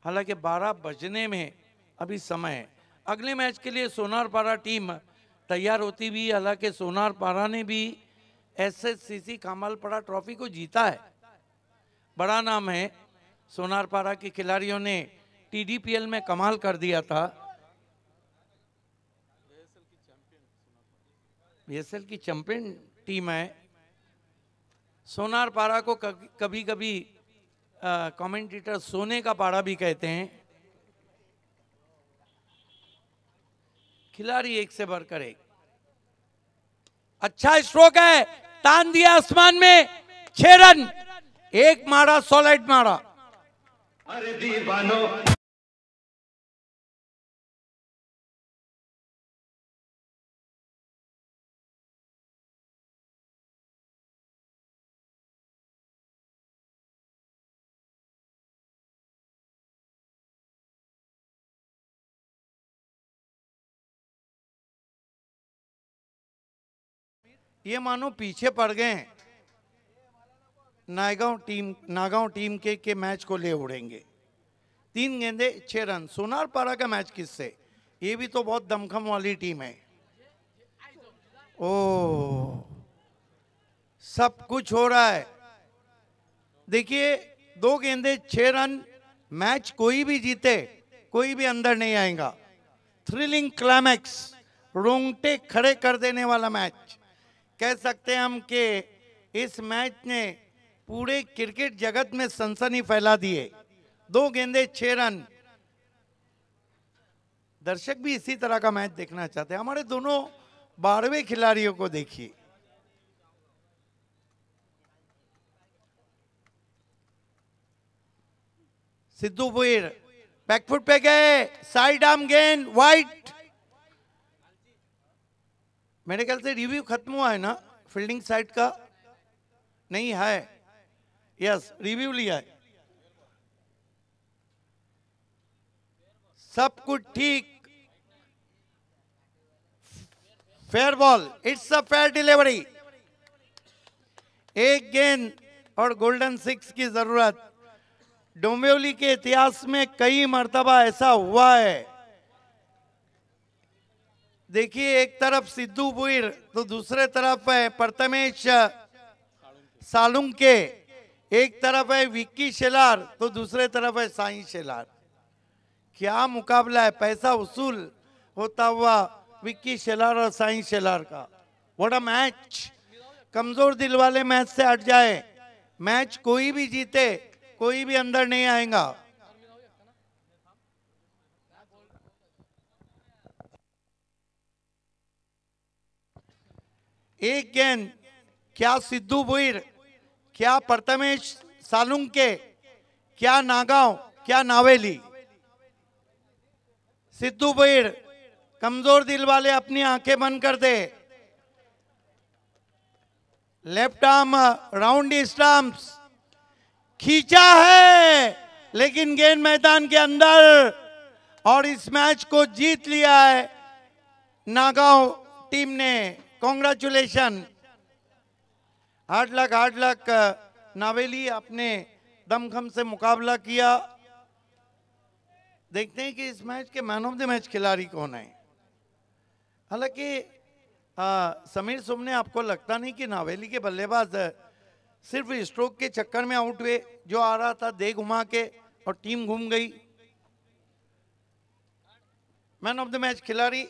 हालांकि 12 बजने में अभी समय है। अगले मैच के लिए सोनारपाड़ा टीम तैयार होती भी। हालांकि सोनारपाड़ा ने भी एसएससीसी कामालपाड़ा ट्रॉफी को जीता है। बड़ा नाम है। सोनारपाड़ा के खिलाड़ियों ने टीडीपीएल में कमाल कर दिया था। बीएसएल की चैंपियन टीम है। सोनारपाड़ा को कभी कभी कमेंटेटर सोने का पाड़ा भी कहते हैं। खिलाड़ी एक से बढ़कर एक। अच्छा स्ट्रोक है, तान दिया आसमान में, 6 रन, एक मारा, सॉलिड मारा। अरे दीवानो ये मानो पीछे पड़ गए हैं। नागांव टीम के मैच को ले उड़ेंगे। 3 गेंदे 6 रन। सोनारपाड़ा का मैच किससे? ये भी तो बहुत दमखम वाली टीम है। ओ, सब कुछ हो रहा है। देखिए 2 गेंदे 6 रन। मैच कोई भी जीते, कोई भी अंदर नहीं आएगा। थ्रिलिंग क्लाइमैक्स, रोंगटे खड़े कर देने वाला मैच कह सकते हैं हम कि इस मैच ने पूरे क्रिकेट जगत में सनसनी फैला दी है। 2 गेंदे 6 रन। दर्शक भी इसी तरह का मैच देखना चाहते हैं। हमारे दोनों 12वें खिलाड़ियों को देखिए। सिद्धू भुईर बैकफुट पे गए, साइड आर्म गेंद, वाइड। मेरे ख्याल से रिव्यू खत्म हुआ है ना फील्डिंग साइड का? नहीं है। यस, रिव्यू लिया है। सब कुछ ठीक। Fair ball, it's a fair delivery. एक गेंद और गोल्डन सिक्स की जरूरत। डोंबिवली के इतिहास में कई मर्तबा ऐसा हुआ है। देखिए, एक तरफ सिद्धू बुइर तो दूसरे तरफ है प्रथमेश सालुंके, एक तरफ है विक्की शेलार तो दूसरे तरफ है साई शेलार। क्या मुकाबला है, पैसा वसूल होता हुआ विक्की शेलार और साई शेलार का। What a match. कमजोर दिल वाले मैच से हट जाए, मैच कोई भी जीते कोई भी अंदर नहीं आएगा। एक गेंद, क्या सिद्धू बुइर, क्या प्रथमेश सालुंके, क्या नागांव, क्या नावेली। सिद्धू बुइर, कमजोर दिल वाले अपनी आंखें बंद कर दे। लेफ्ट आर्म राउंड स्टंप्स, खींचा है लेकिन गेंद मैदान के अंदर, और इस मैच को जीत लिया है नागांव टीम ने। Congratulation, hard luck. नावेली अपने दमखम से मुकाबला किया। देखते हैं कि इस मैच के मैन ऑफ द मैच खिलाड़ी कौन है। हालांकि समीर सुमने, आपको लगता नहीं कि नावेली के बल्लेबाज सिर्फ स्ट्रोक के चक्कर में आउट हुए? जो आ रहा था दे घुमा के और टीम घूम गई। मैन ऑफ द मैच खिलाड़ी